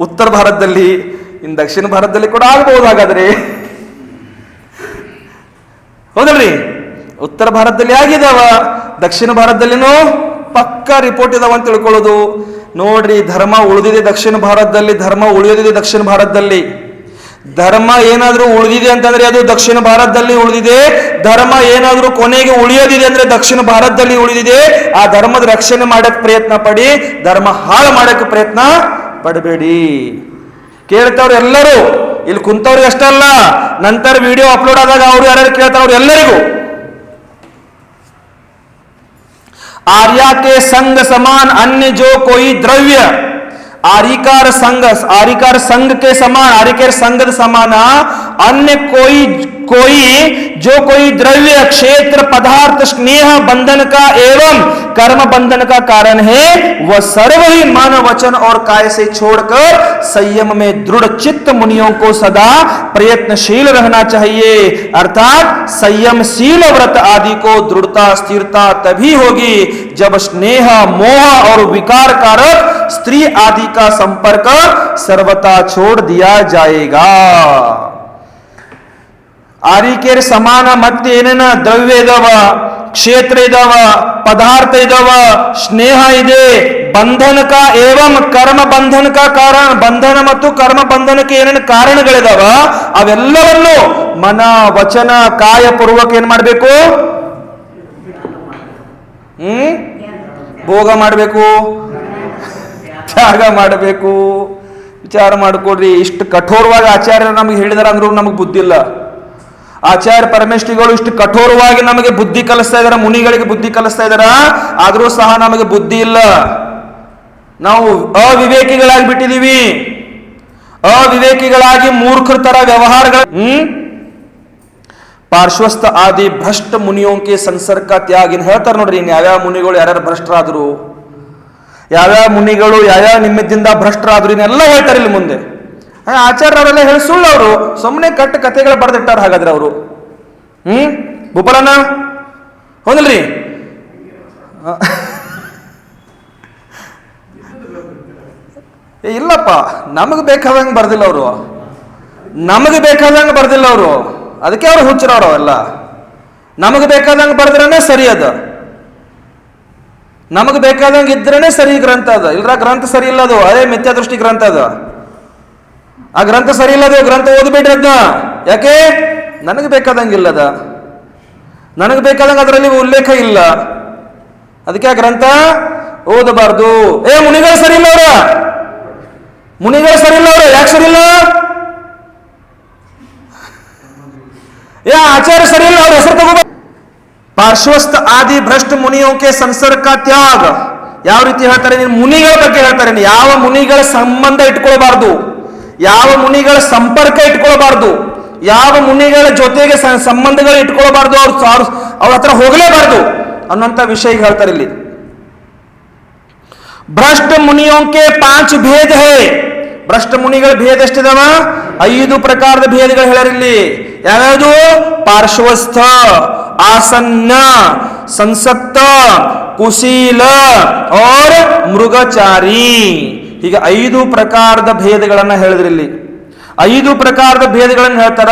ಉತ್ತರ ಭಾರತದಲ್ಲಿ, ಇನ್ನು ದಕ್ಷಿಣ ಭಾರತದಲ್ಲಿ ಕೂಡ ಆಗಬಹುದು. ಹಾಗಾದ್ರೆ ಹೌದಲ್ರಿ? ಉತ್ತರ ಭಾರತದಲ್ಲಿ ಆಗಿದಾವ, ದಕ್ಷಿಣ ಭಾರತದಲ್ಲಿನೂ ಪಕ್ಕ ರಿಪೋರ್ಟ್ ಇದಾವ ಅಂತ ತಿಳ್ಕೊಳ್ಳೋದು. ನೋಡ್ರಿ, ಧರ್ಮ ಉಳಿದಿದೆ ದಕ್ಷಿಣ ಭಾರತದಲ್ಲಿ, ಧರ್ಮ ಉಳಿಯೋದಿದೆ ದಕ್ಷಿಣ ಭಾರತದಲ್ಲಿ. ಧರ್ಮ ಏನಾದ್ರೂ ಉಳಿದಿದೆ ಅಂತಂದ್ರೆ ಅದು ದಕ್ಷಿಣ ಭಾರತದಲ್ಲಿ ಉಳಿದಿದೆ. ಧರ್ಮ ಏನಾದ್ರೂ ಕೊನೆಗೆ ಉಳಿಯೋದಿದೆ ಅಂದ್ರೆ ದಕ್ಷಿಣ ಭಾರತದಲ್ಲಿ ಉಳಿದಿದೆ. ಆ ಧರ್ಮದ ರಕ್ಷಣೆ ಮಾಡಕ್ ಪ್ರಯತ್ನ ಪಡಿ, ಧರ್ಮ ಹಾಳು ಮಾಡಕ್ಕೆ ಪ್ರಯತ್ನ ಪಡಬೇಡಿ. ಕೇಳ್ತಾವ್ರು ಎಲ್ಲರೂ, ಇಲ್ಲಿ ಕುಂತವ್ರಿಗೆ ಅಷ್ಟಲ್ಲ, ನಂತರ ವಿಡಿಯೋ ಅಪ್ಲೋಡ್ ಆದಾಗ ಅವ್ರು ಯಾರ್ಯಾರು ಕೇಳ್ತಾರ ಅವ್ರು ಎಲ್ಲರಿಗೂ आर्या के संग समान अन्य जो कोई द्रव्य आरिकार संघ के समान, आरिकार संघ समान अन्य कोई द्रव्य क्षेत्र पदार्थ स्नेह बंधन का एवं कर्म बंधन का कारण है, वह सर्व ही मन वचन और काय से छोड़कर संयम में दृढ़ चित्त मुनियों को सदा प्रयत्नशील रहना चाहिए. अर्थात संयमशील व्रत आदि को दृढ़ता स्थिरता तभी होगी जब स्नेह मोह और विकार कारक स्त्री आदि का संपर्क सर्वथा छोड़ दिया जाएगा. ಆರಿಕೆರ ಸಮಾನ ಮತ್ತೆ ಏನೇನ ದ್ರವ್ಯ ಇದಾವ, ಕ್ಷೇತ್ರ ಇದಾವ, ಪದಾರ್ಥ ಇದಾವ, ಸ್ನೇಹ ಇದೆ, ಬಂಧನಕ ಏವಂ ಕರ್ಮ ಬಂಧನಕ ಕಾರಣ, ಬಂಧನ ಮತ್ತು ಕರ್ಮ ಬಂಧನಕ್ಕೆ ಏನೇನು ಕಾರಣಗಳಿದಾವ ಅವೆಲ್ಲವನ್ನು ಮನ ವಚನ ಕಾಯ ಪೂರ್ವಕ ಏನ್ ಮಾಡ್ಬೇಕು? ಭೋಗ ಮಾಡಬೇಕು, ತ್ಯಾಗ ಮಾಡಬೇಕು. ವಿಚಾರ ಮಾಡಿಕೊಡ್ರಿ. ಇಷ್ಟು ಕಠೋರವಾಗಿ ಆಚಾರ್ಯರು ನಮಗೆ ಹೇಳಿದಾರೆ ಅಂದ್ರೂ ನಮಗೆ ಬುದ್ಧಿ ಇಲ್ಲ. ಆಚಾರ್ಯ ಪರಮೇಶ್ವರಿಗಳು ಇಷ್ಟು ಕಠೋರವಾಗಿ ನಮಗೆ ಬುದ್ಧಿ ಕಲಿಸ್ತಾ ಇದಾರೆ, ಮುನಿಗಳಿಗೆ ಬುದ್ಧಿ ಕಲಿಸ್ತಾ ಇದಾರ, ಆದ್ರೂ ಸಹ ನಮಗೆ ಬುದ್ಧಿ ಇಲ್ಲ. ನಾವು ಅವಿವೇಕಿಗಳಾಗಿ ಬಿಟ್ಟಿದೀವಿ. ಅವಿವೇಕಿಗಳಾಗಿ ಮೂರ್ಖರ ತರ ವ್ಯವಹಾರಗಳ ಪಾರ್ಶ್ವಸ್ಥ ಆದಿ ಭ್ರಷ್ಟ ಮುನಿಯೋಂಕೆ ಸಂಸರ್ಗ ತ್ಯಾಗ ಹೇಳ್ತಾರೆ ನೋಡ್ರಿ. ಇನ್ ಯಾವ್ಯಾವ ಮುನಿಗಳು ಯಾರ್ಯಾರು ಭ್ರಷ್ಟರಾದ್ರು, ಯಾವ್ಯಾವ ಮುನಿಗಳು ಯಾವ್ಯಾವ ನಿಮಿತ್ತದಿಂದ ಭ್ರಷ್ಟರಾದ್ರು, ಇನ್ನೆಲ್ಲ ಹೇಳ್ತಾರೆ ಇಲ್ಲಿ ಮುಂದೆ. ಆಚಾರ್ಯವರೆಲ್ಲ ಹೇಳಿ ಸುಳ್ಳು. ಅವರು ಸುಮ್ಮನೆ ಕಟ್ಟ ಕಥೆಗಳು ಬರೆದಿಟ್ಟಾರ. ಹಾಗಾದ್ರೆ ಅವರು ಭೂಪಾಲನ ಹೌದಲ್ರಿ? ಇಲ್ಲಪ್ಪ, ನಮಗೆ ಬೇಕಾದಂಗೆ ಬರ್ದಿಲ್ಲ ಅವರು. ನಮಗೆ ಬೇಕಾದಂಗೆ ಬರ್ದಿಲ್ಲ ಅವರು. ಅದಕ್ಕೆ ಅವ್ರು ಹುಚ್ಚರವ್ರು. ಅವೆಲ್ಲ ನಮಗೆ ಬೇಕಾದಂಗೆ ಬರ್ದ್ರೇ ಸರಿ. ಅದ ನಮಗೆ ಬೇಕಾದಂಗೆ ಇದ್ರೇನೆ ಸರಿ ಗ್ರಂಥ ಅದ. ಇಲ್ರ ಗ್ರಂಥ ಸರಿ ಇಲ್ಲ, ಅದು ಅದೇ ಮಿಥ್ಯಾದೃಷ್ಟಿ ಗ್ರಂಥ ಅದ. ಆ ಗ್ರಂಥ ಸರಿ ಇಲ್ಲದು, ಗ್ರಂಥ ಓದ್ಬೇಡ್ರಿ ಅದನ್ನ. ಯಾಕೆ? ನನಗೆ ಬೇಕಾದಂಗಿಲ್ಲ ಅದ, ನನಗೆ ಬೇಕಾದಂಗೆ ಅದರಲ್ಲಿ ಉಲ್ಲೇಖ ಇಲ್ಲ. ಅದಕ್ಕೆ ಆ ಗ್ರಂಥ ಓದಬಾರ್ದು. ಮುನಿಗಳು ಸರಿ ಇಲ್ಲ ಅವ್ರ, ಮುನಿಗಳು ಸರಿ ಇಲ್ಲ ಅವ್ರ. ಯಾಕೆ ಸರಿ ಇಲ್ಲ? ಆಚಾರ್ಯ ಸರಿ ಇಲ್ಲ, ಅವ್ರ ಹೆಸರು ತಗೋಬಾರ್ದು. ಪಾರ್ಶ್ವಸ್ಥ ಆದಿ ಭ್ರಷ್ಟ ಮುನಿಯೋಕೆ ಸಂಸರ್ಗ ತ್ಯಾಗ ಯಾವ ರೀತಿ ಹೇಳ್ತಾರೆ? ನೀನು ಮುನಿಗಳ ಬಗ್ಗೆ ಹೇಳ್ತಾರೆ. ಯಾವ ಮುನಿಗಳ ಸಂಬಂಧ ಇಟ್ಕೊಳ್ಬಾರ್ದು, ಯಾವ ಮುನಿಗಳ ಸಂಪರ್ಕ ಇಟ್ಕೊಳ್ಬಾರ್ದು, ಯಾವ ಮುನಿಗಳ ಜೊತೆಗೆ ಸಂಬಂಧಗಳು ಇಟ್ಕೊಳ್ಬಾರ್ದು, ಅವ್ರ ಹತ್ರ ಹೋಗಲೇಬಾರ್ದು ಅನ್ನೋಂಥ ವಿಷಯ ಹೇಳ್ತಾರೆ ಇಲ್ಲಿ. ಭ್ರಷ್ಟ ಮುನಿಯೋಂಕೆ 5 ಭೇದ ಹೇ. ಭ್ರಷ್ಟ ಮುನಿಗಳ ಭೇದ ಎಷ್ಟಿದಾವ? 5 ಪ್ರಕಾರದ ಭೇದಗಳು ಹೇಳ್ಯಾರ ಇಲ್ಲಿ. ಯಾವ್ಯಾವುದು? ಪಾರ್ಶ್ವಸ್ಥ, ಆಸನ್ನ, ಸಂಸಕ್ತ, ಕುಶೀಲ और ಮೃಗಚಾರಿ. ಹೀಗೆ 5 ಪ್ರಕಾರದ ಭೇದಗಳನ್ನ ಹೇಳಿದ್ರಿ ಇಲ್ಲಿ. 5 ಪ್ರಕಾರದ ಭೇದಗಳನ್ನು ಹೇಳ್ತಾರ.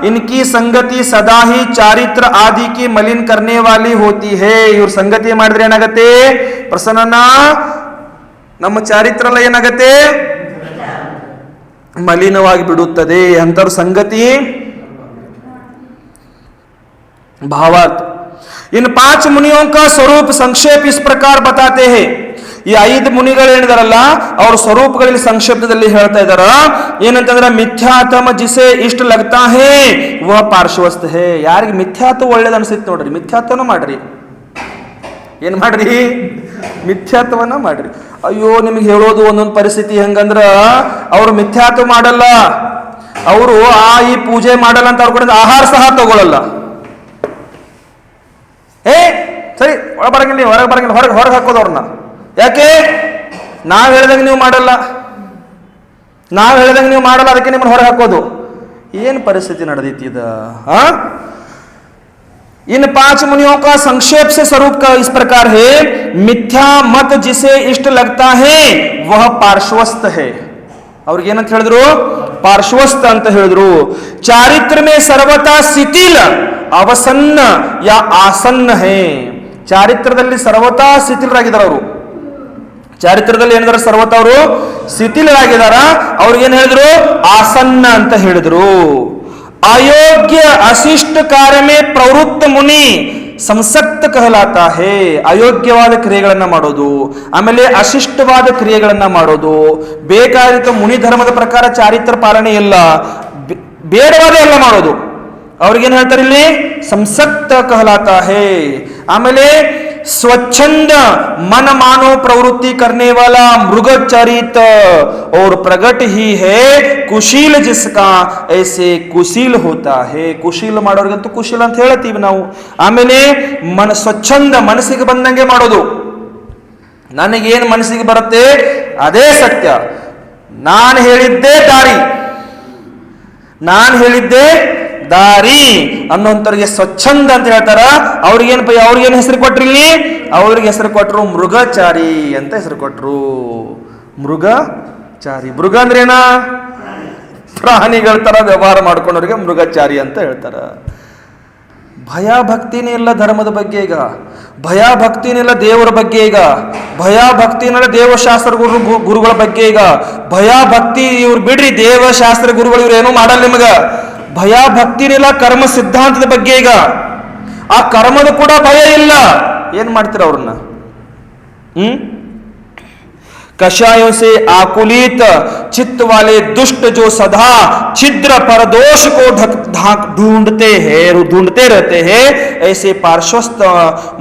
ಇನ್ಕಿ ಸಂಗತಿ ಸದಾಹಿ ಚಾರಿತ್ರ ಆದಿ ಕಿ ಮಲಿನ್ ಕರ್ನೆ ವಾಲಿ ಹೋತಿ ಹೇ. ಇವ್ರ ಸಂಗತಿ ಮಾಡಿದ್ರೆ ಏನಾಗತ್ತೆ? ಪ್ರಸನ್ನ ನಮ್ಮ ಚಾರಿತ್ರ ಎಲ್ಲ ಏನಾಗತ್ತೆ? ಮಲಿನವಾಗಿ ಬಿಡುತ್ತದೆ. ಅಂತವ್ರ ಸಂಗತಿ भावार्थ। इन 5 मुनियों का स्वरूप संक्षेप इस प्रकार बताते हैं। ಈ 5 ಮುನಿಗಳೇನಿದಾರಲ್ಲ ಅವ್ರ ಸ್ವರೂಪಗಳಲ್ಲಿ ಸಂಕ್ಷೇಪದಲ್ಲಿ ಹೇಳ್ತಾ ಇದಾರ. ಏನಂತಂದ್ರೆ ಮಿಥ್ಯಾತಮ ಜಿಸೆ ಇಷ್ಟ ಲಗ್ತಾ ಹೇ ವಹ ಪಾರ್ಶ್ವಸ್ಥ ಹೇ. ಯಾರಿಗೆ ಮಿಥ್ಯಾತ್ವ ಒಳ್ಳೇದು ಅನ್ಸುತ್ತೆ ನೋಡ್ರಿ, ಮಿಥ್ಯಾತ್ವನ ಮಾಡ್ರಿ. ಏನ್ ಮಾಡ್ರಿ? ಮಿಥ್ಯಾತ್ವನ ಮಾಡ್ರಿ. ಅಯ್ಯೋ, ನಿಮ್ಗೆ ಹೇಳೋದು ಒಂದೊಂದು ಪರಿಸ್ಥಿತಿ ಹೆಂಗಂದ್ರ ಅವ್ರು ಮಿಥ್ಯಾತ್ವ ಮಾಡಲ್ಲ, ಅವರು ಈ ಪೂಜೆ ಮಾಡಲ್ಲ ಅಂತ ಅವ್ರ ಕಡೆ ಆಹಾರ ಸಹ ತಗೊಳ್ಳಲ್ಲ. ಸರಿ, ಒಳ ಬರಂಗಿಲ್ಲ, ಹೊರಗೆ ಬರಂಗಿಲ್ಲ, ಹೊರಗೆ ಹಾಕೋದು ಅವ್ರನ್ನ. ಯಾಕೆ? ನಾವ್ ಹೇಳ್ದಂಗೆ ನೀವು ಮಾಡಲ್ಲ, ನಾವ್ ಹೇಳ್ದಂಗೆ ನೀವು ಮಾಡಲ್ಲ, ಅದಕ್ಕೆ ನಿಮ್ಮನ್ನ ಹೊರಗೆ ಹಾಕೋದು. ಏನ್ ಪರಿಸ್ಥಿತಿ ನಡೆದೈತಿ ಇದ? इन 5 मुनियों का संक्षेप से स्वरूप का इस प्रकार है। मिथ्या मत जिसे इष्ट लगता है वह पार्श्वस्थ है. ಅವ್ರಿಗೆ ಏನಂತ ಹೇಳಿದ್ರು? ಪಾರ್ಶ್ವಸ್ಥ ಅಂತ ಹೇಳಿದ್ರು. ಚಾರಿತ್ರ ಮೇ ಸರ್ವತಾ ಶಿಥಿಲ ಅವಸನ್ನ ಯಾ ಆಸನ್ನ ಹೇ. ಚಾರಿತ್ರದಲ್ಲಿ ಸರ್ವತಾ ಶಿಥಿಲರಾಗಿದ್ದಾರೆ ಅವರು. ಚಾರಿತ್ರದಲ್ಲಿ ಏನಿದಾರೆ? ಸರ್ವತಾ ಅವರು ಶಿಥಿಲರಾಗಿದ್ದಾರ. ಅವ್ರಿಗೇನು ಹೇಳಿದ್ರು? ಆಸನ್ನ ಅಂತ ಹೇಳಿದ್ರು. ಅಯೋಗ್ಯ ಅಶಿಷ್ಟ ಕಾರ್ಯ ಮೇ ಪ್ರವೃತ್ತ ಮುನಿ ಸಂಸಕ್ತ ಕಹಲಾತಾ ಹೇ. ಅಯೋಗ್ಯವಾದ ಕ್ರಿಯೆಗಳನ್ನ ಮಾಡೋದು, ಆಮೇಲೆ ಅಶಿಷ್ಟವಾದ ಕ್ರಿಯೆಗಳನ್ನ ಮಾಡೋದು, ಬೇಕಾದ ಮುನಿ ಧರ್ಮದ ಪ್ರಕಾರ ಚಾರಿತ್ರ ಪಾಲನೆ ಇಲ್ಲ, ಬೇಡವಾದ ಎಲ್ಲ ಮಾಡೋದು. ಅವ್ರಿಗೇನ್ ಹೇಳ್ತಾರೆ ಇಲ್ಲಿ? ಸಂಸಕ್ತ ಕಹಲಾತಾ ಹೇ. ಆಮೇಲೆ स्वच्छंद मन मानो प्रवृत्ति करने वाला मृगचरित और प्रगट ही है कुशील जिसका ऐसे कुशील होता है. ಕುಶೀಲ ಮಾಡೋರ್ಗಂತೂ ಕುಶೀಲ ಅಂತ ಹೇಳ್ತೀವಿ ನಾವು. ಆಮೇಲೆ ಸ್ವಚ್ಛಂದ, ಮನಸ್ಸಿಗೆ ಬಂದಂಗೆ ಮಾಡೋದು. ನನಗೇನು ಮನಸ್ಸಿಗೆ ಬರುತ್ತೆ ಅದೇ ಸತ್ಯ, ನಾನು ಹೇಳಿದ್ದೇ ದಾರಿ, ನಾನು ಹೇಳಿದ್ದೇ ದಾರಿ ಅನ್ನೋಂಥವ್ರಿಗೆ ಸ್ವಚ್ಛಂದ ಅಂತ ಹೇಳ್ತಾರ. ಅವ್ರಿಗೇನು ಹೆಸರು ಕೊಟ್ರಿ ಇಲ್ಲಿ? ಅವ್ರಿಗೆ ಹೆಸರು ಕೊಟ್ಟರು ಮೃಗಚಾರಿ ಅಂತ ಹೆಸರು ಕೊಟ್ಟರು. ಮೃಗಚಾರಿ. ಮೃಗ ಅಂದ್ರೇನ? ಪ್ರಾಣಿಗಳ ತರ ವ್ಯವಹಾರ ಮಾಡ್ಕೊಂಡವ್ರಿಗೆ ಮೃಗಚಾರಿ ಅಂತ ಹೇಳ್ತಾರ. ಭಯ ಭಕ್ತಿನೇ ಇಲ್ಲ ಧರ್ಮದ ಬಗ್ಗೆ ಈಗ, ಭಯ ಭಕ್ತಿನೇ ಇಲ್ಲ ದೇವರ ಬಗ್ಗೆ ಈಗ, ಭಯ ಭಕ್ತಿನೇ ದೇವಶಾಸ್ತ್ರ ಗುರುಗಳ ಬಗ್ಗೆ ಈಗ. ಭಯ ಭಕ್ತಿ ಇವ್ರು ಬಿಡ್ರಿ, ದೇವಶಾಸ್ತ್ರ ಗುರುಗಳು ಇವ್ರು ಏನೂ ಮಾಡಲ್ಲ ನಿಮಗ. ಭಯ ಭಕ್ತಿನಿಲ್ಲ ಕರ್ಮ ಸಿದ್ಧಾಂತದ ಬಗ್ಗೆ ಈಗ. ಆ ಕರ್ಮದ ಕೂಡ ಭಯ ಇಲ್ಲ. ಏನ್ ಮಾಡ್ತೀರ ಅವ್ರನ್ನ? कषायों से आकुलित चित्त वाले दुष्ट जो सदा छिद्र परदोष को ढूंढते रहते हैं, ऐसे पार्श्वस्थ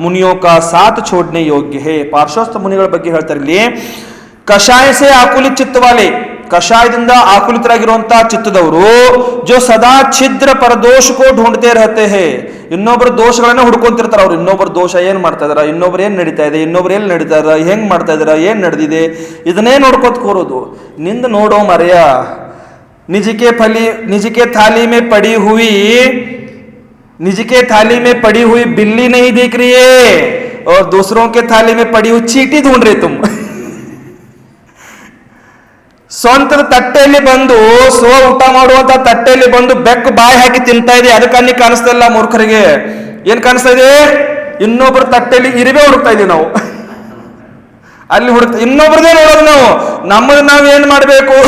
मुनियों का साथ छोड़ने योग्य है. पार्श्वस्थ मुनिಗಳ ಬಗ್ಗೆ ಹೇಳ್ತಾರೆ ಇಲ್ಲಿ. ಕಷಾಯ ಸೇ ಆಕುಲಿತ ಚಿತ್ತ ವಾಲೆ, ಕಷಾಯದಿಂದ ಆಕುಲಿತರಾಗಿರುವಂತಹ ಚಿತ್ತದವರು, ಜೋ ಸದಾ ಛಿದ್ರ ಪರದೋಷಕೋ ಢೂಂಢತೆ ರಹತೆ ಹೇ, ಇನ್ನೊಬ್ಬರ ದೋಷಗಳನ್ನ ಹುಡ್ಕೊಂತಿರ್ತಾರ. ಅವ್ರು ಇನ್ನೊಬ್ಬರ ದೋಷ ಏನ್ ಮಾಡ್ತಾ ಇದಾರ, ಇನ್ನೊಬ್ರು ಏನ್ ನಡೀತಾ ಇದೆ, ಇನ್ನೊಬ್ರು ಏನ್ ನಡೀತಾ ಇದಾರ, ಹೆಂಗ್ ಮಾಡ್ತಾ ಇದಾರ, ಏನ್ ನಡೆದಿದೆ, ಇದನ್ನೇ ನೋಡ್ಕೊತ ಕೂರೋದು. ನಿಂದ ನೋಡೋ ಮರ್ಯ, ನಿಜಕ್ಕೆ थाली में पड़ी हुई बिल्ली नहीं दिख रही है और दूसरों के थाली में पड़ी हुई चीटी ढूंढ रहे तुम. ಸ್ವಂತದ ತಟ್ಟೆಯಲ್ಲಿ ಬಂದು ಊಟ ಮಾಡುವಂತ ತಟ್ಟೆಯಲ್ಲಿ ಬಂದು ಬೆಕ್ಕು ಬಾಯಿ ಹಾಕಿ ತಿಂತಾ ಇದೆ, ಅದಕ್ಕೆ ಅನ್ನಿ ಕಾಣಿಸ್ತಾ ಇಲ್ಲ ಮೂರ್ಖರಿಗೆ. ಏನ್ ಕಾಣಿಸ್ತಾ ಇದೆ? ಇನ್ನೊಬ್ಬರ ತಟ್ಟೆಯಲ್ಲಿ ಇರಿವೆ ಹುಡುಕ್ತಾ ಇದೀವಿ ನಾವು. ಅಲ್ಲಿ ಇನ್ನೊಬ್ರದೇ ನೋಡೋದು ನಾವು. ನಮ್ಮದು ನಾವ್ ಏನ್ ಮಾಡ್ಬೇಕು,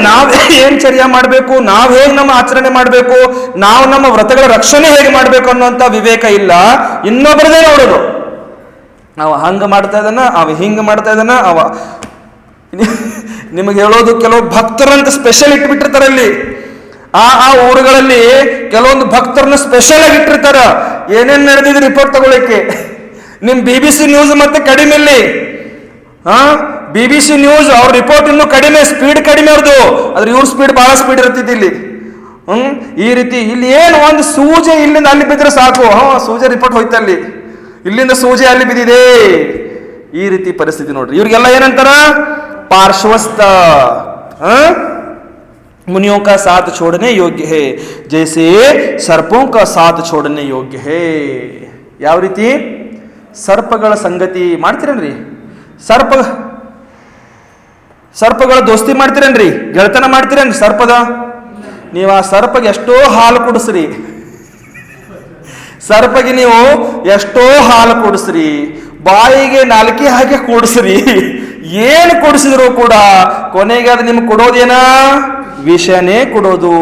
ನಾವ್ ಏನ್ ಚರ್ಯ ಮಾಡ್ಬೇಕು, ನಾವ್ ಹೇಗ್ ನಮ್ಮ ಆಚರಣೆ ಮಾಡ್ಬೇಕು, ನಾವು ನಮ್ಮ ವ್ರತಗಳ ರಕ್ಷಣೆ ಹೇಗೆ ಮಾಡ್ಬೇಕು ಅನ್ನೋಂತ ವಿವೇಕ ಇಲ್ಲ. ಇನ್ನೊಬ್ರದೇ ನೋಡೋದು. ಅವ ಹಂಗ ಮಾಡ್ತಾ ಇದ್ದಾನ, ಅವ ಹಿಂಗ ಮಾಡ್ತಾ ಇದ್ದಾನ. ನಿಮಗೆ ಹೇಳೋದು, ಕೆಲವು ಭಕ್ತರಂತ ಸ್ಪೆಷಲ್ ಇಟ್ಬಿಟ್ಟಿರ್ತಾರೆ ಅಲ್ಲಿ. ಆ ಊರುಗಳಲ್ಲಿ ಕೆಲವೊಂದು ಭಕ್ತರನ್ನ ಸ್ಪೆಷಲ್ ಆಗಿ ಇಟ್ಟಿರ್ತಾರ. ಏನೇನ್ ನಡೆದಿದೆ ರಿಪೋರ್ಟ್ ತಗೊಳ್ಳಿಕ್ಕೆ. ನಿಮ್ BBC ನ್ಯೂಸ್ ಮತ್ತೆ ಕಡಿಮೆ ಇಲ್ಲಿ. BBC ನ್ಯೂಸ್ ಅವ್ರ ರಿಪೋರ್ಟ್ ಇನ್ನೂ ಕಡಿಮೆ, ಸ್ಪೀಡ್ ಕಡಿಮೆ ಅವ್ರದ್ದು. ಆದ್ರೆ ಇವ್ರ ಸ್ಪೀಡ್ ಬಹಳ ಸ್ಪೀಡ್ ಇರ್ತಿದ್ದ ಇಲ್ಲಿ. ಈ ರೀತಿ ಇಲ್ಲಿ ಏನು ಒಂದು ಸೂಜೆ ಇಲ್ಲಿಂದ ಅಲ್ಲಿ ಬಿದ್ರೆ ಸಾಕು, ಸೂಜೆ ರಿಪೋರ್ಟ್ ಹೋಯ್ತ ಅಲ್ಲಿ, ಇಲ್ಲಿಂದ ಸೂಜೆ ಅಲ್ಲಿ ಬಿದ್ದಿದೆ. ಈ ರೀತಿ ಪರಿಸ್ಥಿತಿ ನೋಡ್ರಿ. ಇವ್ರಿಗೆಲ್ಲ ಏನಂತಾರ? पार्श्वस्थ मुनियों का साथ छोड़ने योग्य है, जैसे सर्पों का साथ छोड़ने योग्य है. ಯಾವ ರೀತಿ? ಸರ್ಪಗಳ ಸಂಗತಿ ಮಾಡ್ತೀರೇನ್ರಿ? ಸರ್ಪಗಳ ದೋಸ್ತಿ ಮಾಡ್ತೀರೇನ್ರಿ? ಗೆಳತನ ಮಾಡ್ತೀರೇನ್ರಿ ಸರ್ಪದ? ನೀವು ಆ ಸರ್ಪಗೆ ಎಷ್ಟೋ ಹಾಲು ಕುಡಿಸ್ರಿ, ಸರ್ಪಗೆ ನೀವು ಎಷ್ಟೋ ಹಾಲು ಕುಡಿಸ್ರಿ, ಬಾಯಿಗೆ ನಾಲ್ಕೆ ಹಾಕಿ ಕೂಡಿಸ್ರಿ, ಏನು ಕೊಡಿಸಿದ್ರು ಕೂಡ ಕೊನೆಗೆ ಅದು ನಿಮ್ಗೆ ಕೊಡೋದೇನ? ವಿಷನೇ ಕೊಡೋದು.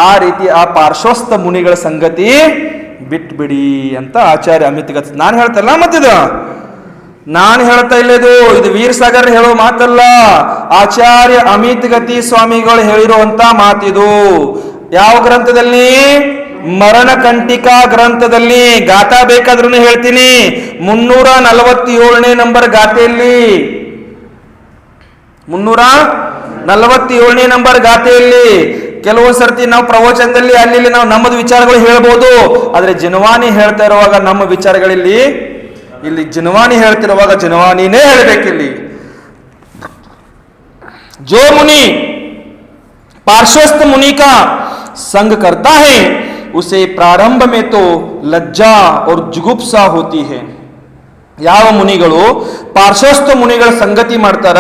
ಆ ರೀತಿ ಆ ಪಾರ್ಶ್ವಸ್ಥ ಮುನಿಗಳ ಸಂಗತಿ ಬಿಟ್ಬಿಡಿ ಅಂತ ಆಚಾರ್ಯ ಅಮಿತ್ ಗತಿ. ನಾನು ಹೇಳ್ತಲ್ಲ, ಮತ್ತಿದು ನಾನು ಹೇಳ್ತಾ ಇಲ್ಲ, ಇದು ವೀರ್ ಸಾಗರ್ ಹೇಳೋ ಮಾತಲ್ಲ, ಆಚಾರ್ಯ ಅಮಿತ್ ಗತಿ ಸ್ವಾಮಿಗಳು ಹೇಳಿರುವಂತ ಮಾತಿದು. ಯಾವ ಗ್ರಂಥದಲ್ಲಿ? ಮರಣಕಂಟಿಕಾ ಗ್ರಂಥದಲ್ಲಿ. ಗಾಥಾ ಬೇಕಾದ್ರೂ ಹೇಳ್ತೀನಿ, 347ನೇ ನಂಬರ್ ಗಾಥೆಯಲ್ಲಿ, 347ನೇ ನಂಬರ್ ಗಾಥೆಯಲ್ಲಿ. ಕೆಲವೊಂದು ಸರ್ತಿ ನಾವು ಪ್ರವಚನದಲ್ಲಿ ಅಲ್ಲಿ ನಾವು ನಮ್ಮದು ವಿಚಾರಗಳು ಹೇಳ್ಬೋದು, ಆದ್ರೆ ಜನವಾಣಿ ಹೇಳ್ತಾ ಇರುವಾಗ ನಮ್ಮ ವಿಚಾರಗಳಲ್ಲಿ, ಇಲ್ಲಿ ಜನವಾಣಿ ಹೇಳ್ತಿರುವಾಗ ಜನವಾಣಿನೇ ಹೇಳ್ಬೇಕಿಲ್ಲಿ. जो मुनि पार्श्वस्थ मुनि का संग करता है उसे प्रारंभ में तो लज्जा और जुगुप्सा होती है. ಯಾವ ಮುನಿಗಳು ಪಾರ್ಶ್ವಸ್ಥ ಮುನಿಗಳ ಸಂಗತಿ ಮಾಡ್ತಾರ,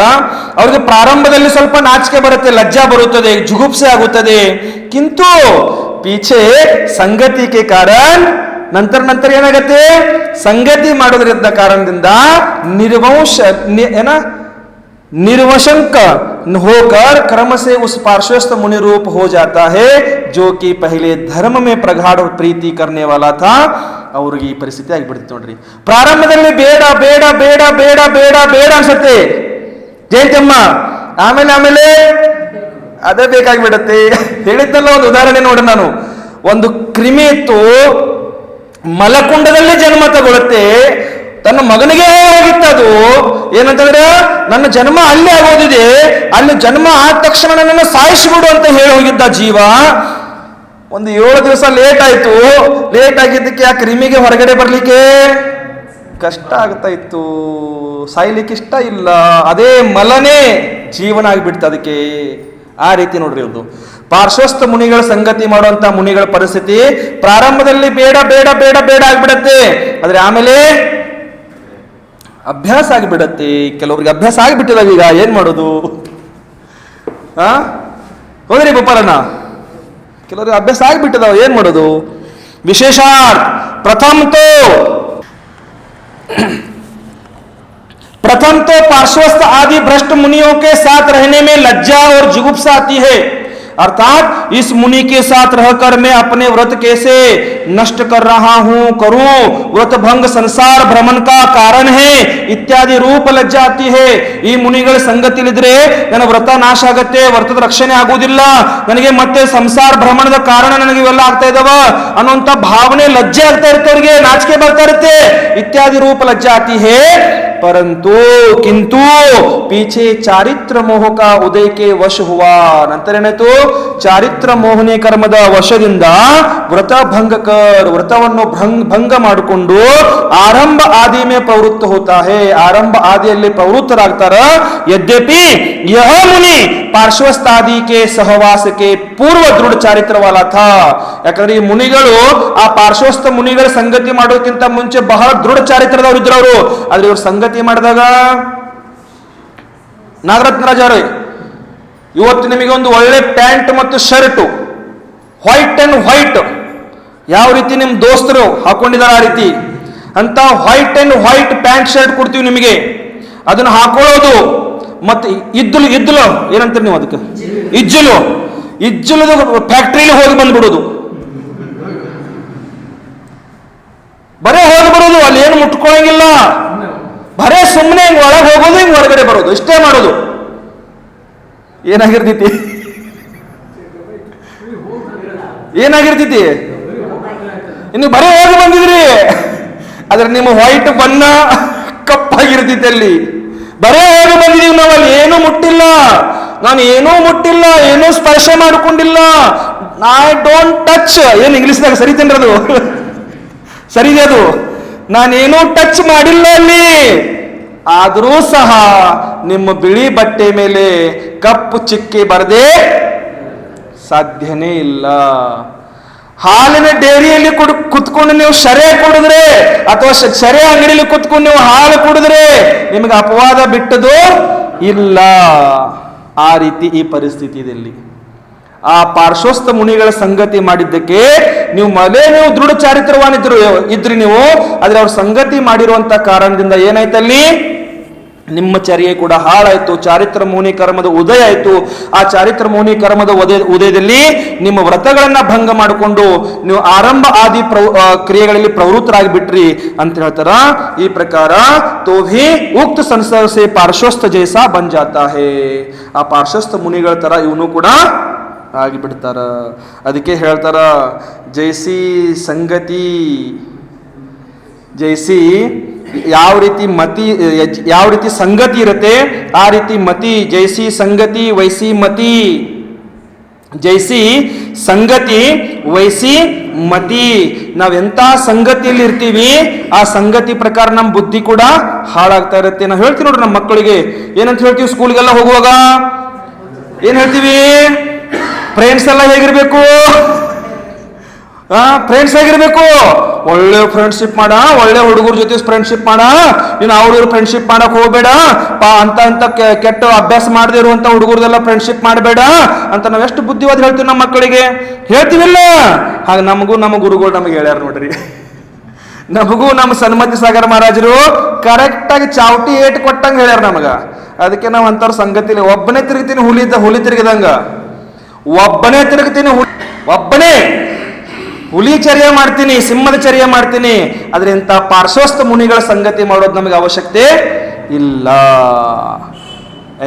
ಅವ್ರಿಗೆ ಪ್ರಾರಂಭದಲ್ಲಿ ಸ್ವಲ್ಪ ನಾಚಿಕೆ ಬರುತ್ತೆ, ಲಜ್ಜಾ ಬರುತ್ತದೆ, ಜುಗುಪ್ಸೆ ಆಗುತ್ತದೆ. ಕಿಂತು ಪೀಛೆ ಸಂಗತಿ ಕೆ ಕಾರಣ, ನಂತರ ಏನಾಗತ್ತೆ? ಸಂಗತಿ ಮಾಡೋದ್ರಿಂದ ಕಾರಣದಿಂದ निर्वशंक होकर क्रम से उस पार्श्वस्थ मुनि रूप हो जाता है जो कि पहले धर्म में प्रगाढ़ प्रीति करने वाला था. ಅವ್ರಿಗೆ ಈ ಪರಿಸ್ಥಿತಿ ಆಗಿಬಿಡುತ್ತೆ ನೋಡ್ರಿ. ಪ್ರಾರಂಭದಲ್ಲಿ ಬೇಡ ಬೇಡ ಬೇಡ ಬೇಡ ಬೇಡ ಬೇಡ ಅನ್ಸುತ್ತೆ ಜಯಂತಮ್ಮ, ಆಮೇಲೆ ಅದೇ ಬೇಕಾಗಿಬಿಡತ್ತೆ. ಹೇಳಿದ್ದಲ್ಲ ಒಂದು ಉದಾಹರಣೆ ನೋಡಿ ನಾನು. ಒಂದು ಕ್ರಿಮಿ ಇತ್ತು, ಮಲಕುಂಡದಲ್ಲಿ ಜನ್ಮ ತಗೊಳುತ್ತೆ. ತನ್ನ ಮಗನಿಗೆ ಆಗಿತ್ತದು ಏನಂತಂದ್ರೆ, ನನ್ನ ಜನ್ಮ ಅಲ್ಲಿ ಆಗೋದಿದೆ, ಅಲ್ಲಿ ಜನ್ಮ ಆದ ತಕ್ಷಣ ನನ್ನನ್ನು ಸಾಯಿಸಿಬಿಡು ಅಂತ ಹೇಳಿ ಹೋಗಿದ್ದ ಜೀವ. ಒಂದು 7 ದಿವಸ ಲೇಟ್ ಆಯ್ತು. ಲೇಟ್ ಆಗಿದ್ದಕ್ಕೆ ಆ ಕ್ರಿಮಿಗೆ ಹೊರಗಡೆ ಬರ್ಲಿಕ್ಕೆ ಕಷ್ಟ ಆಗ್ತಾ ಇತ್ತು, ಸಾಯ್ಲಿಕ್ಕೆ ಇಷ್ಟ ಇಲ್ಲ. ಅದೇ ಮಲನೇ ಜೀವನ ಆಗಿಬಿಡ್ತು ಅದಕ್ಕೆ. ಆ ರೀತಿ ನೋಡ್ರಿ, ಅದು ಪಾರ್ಶ್ವಸ್ಥ ಮುನಿಗಳ ಸಂಗತಿ ಮಾಡುವಂತ ಮುನಿಗಳ ಪರಿಸ್ಥಿತಿ. ಪ್ರಾರಂಭದಲ್ಲಿ ಬೇಡ ಬೇಡ ಬೇಡ ಬೇಡ ಆಗ್ಬಿಡತ್ತೆ, ಆದ್ರೆ ಆಮೇಲೆ ಅಭ್ಯಾಸ ಆಗಿಬಿಡತ್ತೆ. ಕೆಲವ್ರಿಗೆ ಅಭ್ಯಾಸ ಆಗಿಬಿಟ್ಟಿದಾವ. ಈಗ ಏನ್ ಮಾಡೋದು? ಹೋದ್ರಿ ಬೊಪ್ಪರನ್ನ, ಕೆಲವ್ರಿಗೆ ಅಭ್ಯಾಸ ಆಗಿಬಿಟ್ಟಿದಾವ, ಏನ್ ಮಾಡೋದು? विशेषार्थ प्रथम तो पार्श्वस्थ आदि भ्रष्ट मुनियों के साथ रहने में लज्जा और जुगुप्सा आती है. अर्थात इस मुनि के साथ रहकर मैं अपने व्रत कैसे नष्ट कर रहा हूं, करूं, व्रत भंग संसार भ्रमण का कारण है इत्यादि रूप लज्ಜೆ आती है. ಈ ಮುನಿಗಳ ಸಂಗತಿಲಿದ್ರೆ ನನ್ನ ವ್ರತ ನಾಶ ಆಗತ್ತೆ, ವ್ರತದ ರಕ್ಷಣೆ ಆಗುವುದಿಲ್ಲ, ನನಗೆ ಮತ್ತೆ ಸಂಸಾರ ಭ್ರಮಣದ ಕಾರಣ ನನಗೆ ಇವೆಲ್ಲ ಆಗ್ತಾ ಇದಾವ ಅನ್ನುವಂತ ಭಾವನೆ ಲಜ್ಜೆ ಆಗ್ತಾ ಇರುತ್ತೆ, ಅವರಿಗೆ ನಾಚಿಕೆ ಬರ್ತಾ ಇರುತ್ತೆ, ಇತ್ಯಾದಿ ರೂಪ ಲಜ್ಜೆ आती है. परंतु किंतु पीछे चारित्र मोह का उदय के वश हुआ. ನಂತರ ಏನಾಯ್ತು, ಚಾರಿತ್ರ ಮೋಹನೆ ಕರ್ಮದ ವಶದಿಂದ ವ್ರತ ಭಂಗಕರ್, ವ್ರತವನ್ನು ಭಂಗ ಮಾಡಿಕೊಂಡು ಆರಂಭ ಆದಿ ಮೇ ಪ್ರವೃತ್ತ ಹೋತಾ ಹೇ, ಆರಂಭ ಆದಿಯಲ್ಲಿ ಪ್ರವೃತ್ತರಾಗ್ತಾರ. ಯದ್ಯಪಿ ಯಹ ಮುನಿ ಪಾರ್ಶ್ವಸ್ಥಾದಿ ಕೆ ಸಹವಾಸಕ್ಕೆ ಪೂರ್ವ ದೃಢ ಚಾರಿತ್ರ ವಾಲಾ ಥಾ. ಯಾಕಂದ್ರೆ ಈ ಮುನಿಗಳು ಆ ಪಾರ್ಶ್ವಸ್ಥ ಮುನಿಗಳ ಸಂಗತಿ ಮಾಡೋದಕ್ಕಿಂತ ಮುಂಚೆ ಬಹಳ ದೃಢ ಚಾರಿತ್ರದವ್ರು ಇದ್ರು ಅವರು. ಆದ್ರೆ ಇವ್ರ ಸಂಗತಿ ಮಾಡಿದಾಗ ನಾಗರತ್ನ ರಾಜರೇ, ಇವತ್ತು ನಿಮಗೆ ಒಂದು ಒಳ್ಳೆ ಪ್ಯಾಂಟ್ ಮತ್ತು ಶರ್ಟ್ ವೈಟ್ ಅಂಡ್ ವೈಟ್ ಯಾವ ರೀತಿ ನಿಮ್ ದೋಸ್ತರು ಹಾಕೊಂಡಿದ್ದಾರೆ ಆ ರೀತಿ ಅಂತ white and white pant shirt ಕೊಡ್ತೀವಿ ನಿಮಗೆ. ಅದನ್ನು ಹಾಕೊಳ್ಳೋದು ಮತ್ತೆ ಇದ್ದುಲು ಏನಂತೀರಿ ನೀವು ಅದಕ್ಕೆ, ಇಜ್ಜುಲದ ಫ್ಯಾಕ್ಟ್ರಿಲಿ ಹೋಗಿ ಬಂದ್ಬಿಡೋದು, ಬರೇ ಹೋಗಿ ಬರೋದು, ಅಲ್ಲಿ ಏನು ಮುಟ್ಕೊಳ್ಳಂಗಿಲ್ಲ, ಬರೇ ಸುಮ್ಮನೆ ಹಿಂಗ್ ಒಳಗೆ ಹೋಗೋದು, ಹಿಂಗ್ ಹೊರಗಡೆ ಬರೋದು, ಇಷ್ಟೇ ಮಾಡೋದು. ಏನಾಗಿರ್ತೈತಿ ಇನ್ನು ಬರೀ ಹೋಗಿ ಬಂದಿದ್ರಿ, ಆದ್ರೆ ನಿಮ್ಮ ವೈಟ್ ಬಣ್ಣ ಕಪ್ಪಾಗಿರ್ತೈತಿ. ಅಲ್ಲಿ ಬರೇ ಹೋಗಿ ಬಂದಿದೀವಿ, ನಾವು ಅಲ್ಲಿ ಏನೂ ಮುಟ್ಟಿಲ್ಲ, ನಾನು ಏನೂ ಮುಟ್ಟಿಲ್ಲ, ಏನೂ ಸ್ಪರ್ಶ ಮಾಡಿಕೊಂಡಿಲ್ಲ, ಐ ಡೋಂಟ್ ಟಚ್. ಏನು ಇಂಗ್ಲಿಷ್ದಾಗ ಸರಿತೇನ್ರಿ ಅದು, ಸರಿದೆ ಅದು, ನಾನೇನೂ ಟಚ್ ಮಾಡಿಲ್ಲ ಅಲ್ಲಿ. ಆದರೂ ಸಹ ನಿಮ್ಮ ಬಿಳಿ ಬಟ್ಟೆ ಮೇಲೆ ಕಪ್ಪು ಚಿಕ್ಕಿ ಬರದೆ ಸಾಧ್ಯನೇ ಇಲ್ಲ. ಹಾಲಿನ ಡೇರಿಯಲ್ಲಿ ಕುತ್ಕೊಂಡು ನೀವು ಶರೆ ಕುಡಿದ್ರೆ ಅಥವಾ ಶರೆ ಅಂಗಡಿಯಲ್ಲಿ ಕುತ್ಕೊಂಡು ನೀವು ಹಾಲು ಕುಡಿದ್ರೆ ನಿಮಗೆ ಅಪವಾದ ಬಿಟ್ಟದು ಇಲ್ಲ. ಆ ರೀತಿ ಈ ಪರಿಸ್ಥಿತಿಯಲ್ಲಿ ಆ ಪಾರ್ಶ್ವಸ್ಥ ಮುನಿಗಳ ಸಂಗತಿ ಮಾಡಿದ್ದಕ್ಕೆ ನೀವು ದೃಢ ಚಾರಿತ್ರವಾನಿದ್ರಿ ನೀವು, ಆದ್ರೆ ಅವ್ರ ಸಂಗತಿ ಮಾಡಿರುವಂತ ಕಾರಣದಿಂದ ಏನಾಯ್ತಲ್ಲಿ, ನಿಮ್ಮ ಚರ್ಯೆ ಕೂಡ ಹಾಳಾಯ್ತು, ಚಾರಿತ್ರ ಮುನಿ ಕರ್ಮದ ಉದಯ ಆಯ್ತು. ಆ ಚಾರಿತ್ರ ಮುನಿ ಕರ್ಮದ ಉದಯದಲ್ಲಿ ನಿಮ್ಮ ವ್ರತಗಳನ್ನ ಭಂಗ ಮಾಡಿಕೊಂಡು ನೀವು ಆರಂಭ ಆದಿ ಕ್ರಿಯೆಗಳಲ್ಲಿ ಪ್ರವೃತ್ತರಾಗಿ ಬಿಟ್ರಿ ಅಂತ ಹೇಳ್ತಾರ. ಈ ಪ್ರಕಾರ ತೋಭಿ ಉಕ್ತ ಸಂಸಾರ ಸೇ ಪಾರ್ಶ್ವಸ್ಥ ಜೈಸಾ ಬನ್ ಜಾತಾ ಹೇ. ಆ ಪಾರ್ಶ್ವಸ್ಥ ಮುನಿಗಳ ತರ ಇವನು ಕೂಡ ಆಗಿಬಿಡ್ತಾರ. ಅದಕ್ಕೆ ಹೇಳ್ತಾರ, ಜೈಸಿ ಸಂಗತಿ, ಜೈಸಿ ಯಾವ ರೀತಿ ಸಂಗತಿ ಇರುತ್ತೆ ಆ ರೀತಿ ಮತಿ. ಜೈಸಿ ಸಂಗತಿ ವೈಸಿ ಮತಿ, ಜೈಸಿ ಸಂಗತಿ ವೈಸಿ ಮತಿ. ನಾವೆಂತ ಸಂಗತಿಯಲ್ಲಿ ಇರ್ತೀವಿ ಆ ಸಂಗತಿ ಪ್ರಕಾರ ನಮ್ಮ ಬುದ್ಧಿ ಕೂಡ ಹಾಳಾಗ್ತಾ ಇರುತ್ತೆ. ನಾವು ಹೇಳ್ತೀವಿ ನೋಡ್ರಿ ನಮ್ಮ ಮಕ್ಕಳಿಗೆ ಏನಂತ ಹೇಳ್ತೀವಿ, ಸ್ಕೂಲ್ಗೆಲ್ಲ ಹೋಗುವಾಗ ಏನ್ ಹೇಳ್ತೀವಿ, ಫ್ರೆಂಡ್ಸ್ ಎಲ್ಲ ಹೇಗಿರ್ಬೇಕು, ಫ್ರೆಂಡ್ಸ್ ಆಗಿರ್ಬೇಕು, ಒಳ್ಳೆ ಫ್ರೆಂಡ್ಶಿಪ್ ಮಾಡ, ಒಳ್ಳೆ ಹುಡುಗರ ಜೊತೆ ಫ್ರೆಂಡ್ಶಿಪ್ ಮಾಡ, ನೀನು ಅವ್ರ ಫ್ರೆಂಡ್ಶಿಪ್ ಮಾಡಕ್ ಹೋಗ್ಬೇಡ, ಅಂತ ಕೆಟ್ಟ ಅಭ್ಯಾಸ ಮಾಡದೇ ಇರುವಂತ ಹುಡುಗರದೆಲ್ಲ ಫ್ರೆಂಡ್ಶಿಪ್ ಮಾಡಬೇಡ ಅಂತ ನಾವ್ ಎಷ್ಟು ಬುದ್ಧಿವಾದ ಹೇಳ್ತೀವಿ ನಮ್ಮ ಮಕ್ಕಳಿಗೆ, ಹೇಳ್ತೀವಿಲ್ಲ? ಹಾಗೆ ನಮಗೂ ನಮ್ಮ ಗುರುಗಳು ನಮಗೆ ಹೇಳ್ಯಾರ ನೋಡ್ರಿ. ನಮಗೂ ನಮ್ಮ ಸನ್ಮತಿ ಸಾಗರ ಮಹಾರಾಜರು ಕರೆಕ್ಟ್ ಆಗಿ ಚಾವಟಿ ಏಟ್ ಕೊಟ್ಟಂಗ ಹೇಳ್ಯಾರ ನಮಗ. ಅದಕ್ಕೆ ನಾವು ಅಂತಾರ ಸಂಗತಿಲಿ ಒಬ್ಬನೇ ತಿರುಗ್ತೀನಿ ಹುಲಿ ತಿರುಗಿದಂಗ, ಒಬ್ಬನೇ ತಿರುಗ್ತೀನಿ, ಒಬ್ಬನೇ ಹುಲಿ ಚರ್ಯ ಮಾಡ್ತೀನಿ, ಸಿಂಹದ ಚರ್ಯ ಮಾಡ್ತೀನಿ. ಆದ್ರೆ ಇಂಥ ಪಾರ್ಶ್ವಸ್ಥ ಮುನಿಗಳ ಸಂಗತಿ ಮಾಡೋದು ನಮಗೆ ಅವಶ್ಯಕತೆ ಇಲ್ಲ.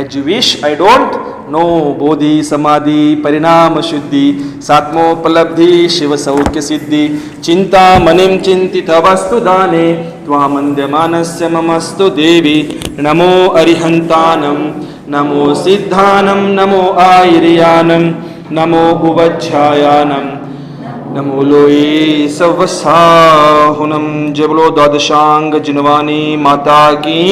ಎಜ್ ವಿಶ್ ಐ ಡೋಂಟ್ ನೋ ಬೋಧಿ ಸಮಾಧಿ ಪರಿಣಾಮ ಶುದ್ಧಿ ಸಾತ್ಮೋಪಲಬ್ಧಿ ಶಿವ ಸೌಖ್ಯ ಸಿದ್ಧಿ ಚಿಂತಾ ಮನಿಂ ಚಿಂತಿತ ವಸ್ತು ದಾನೆ ತ್ವಾಮಂದ್ಯ ಮಾನಸ್ಯ ಮಮಸ್ತು ದೇವಿ. ನಮೋ ಅರಿಹಂತಾನಂ ನಮೋ ಸಿದ್ಧಾನಂ ನಮೋ ಆಯಿರ್ಯಾನಂ ನಮೋ ಉವಜ್ಜಾಯಾನಂ नमो लोये सवसाहुनम। जय बोलो द्वादशांग जिनवानी माता की।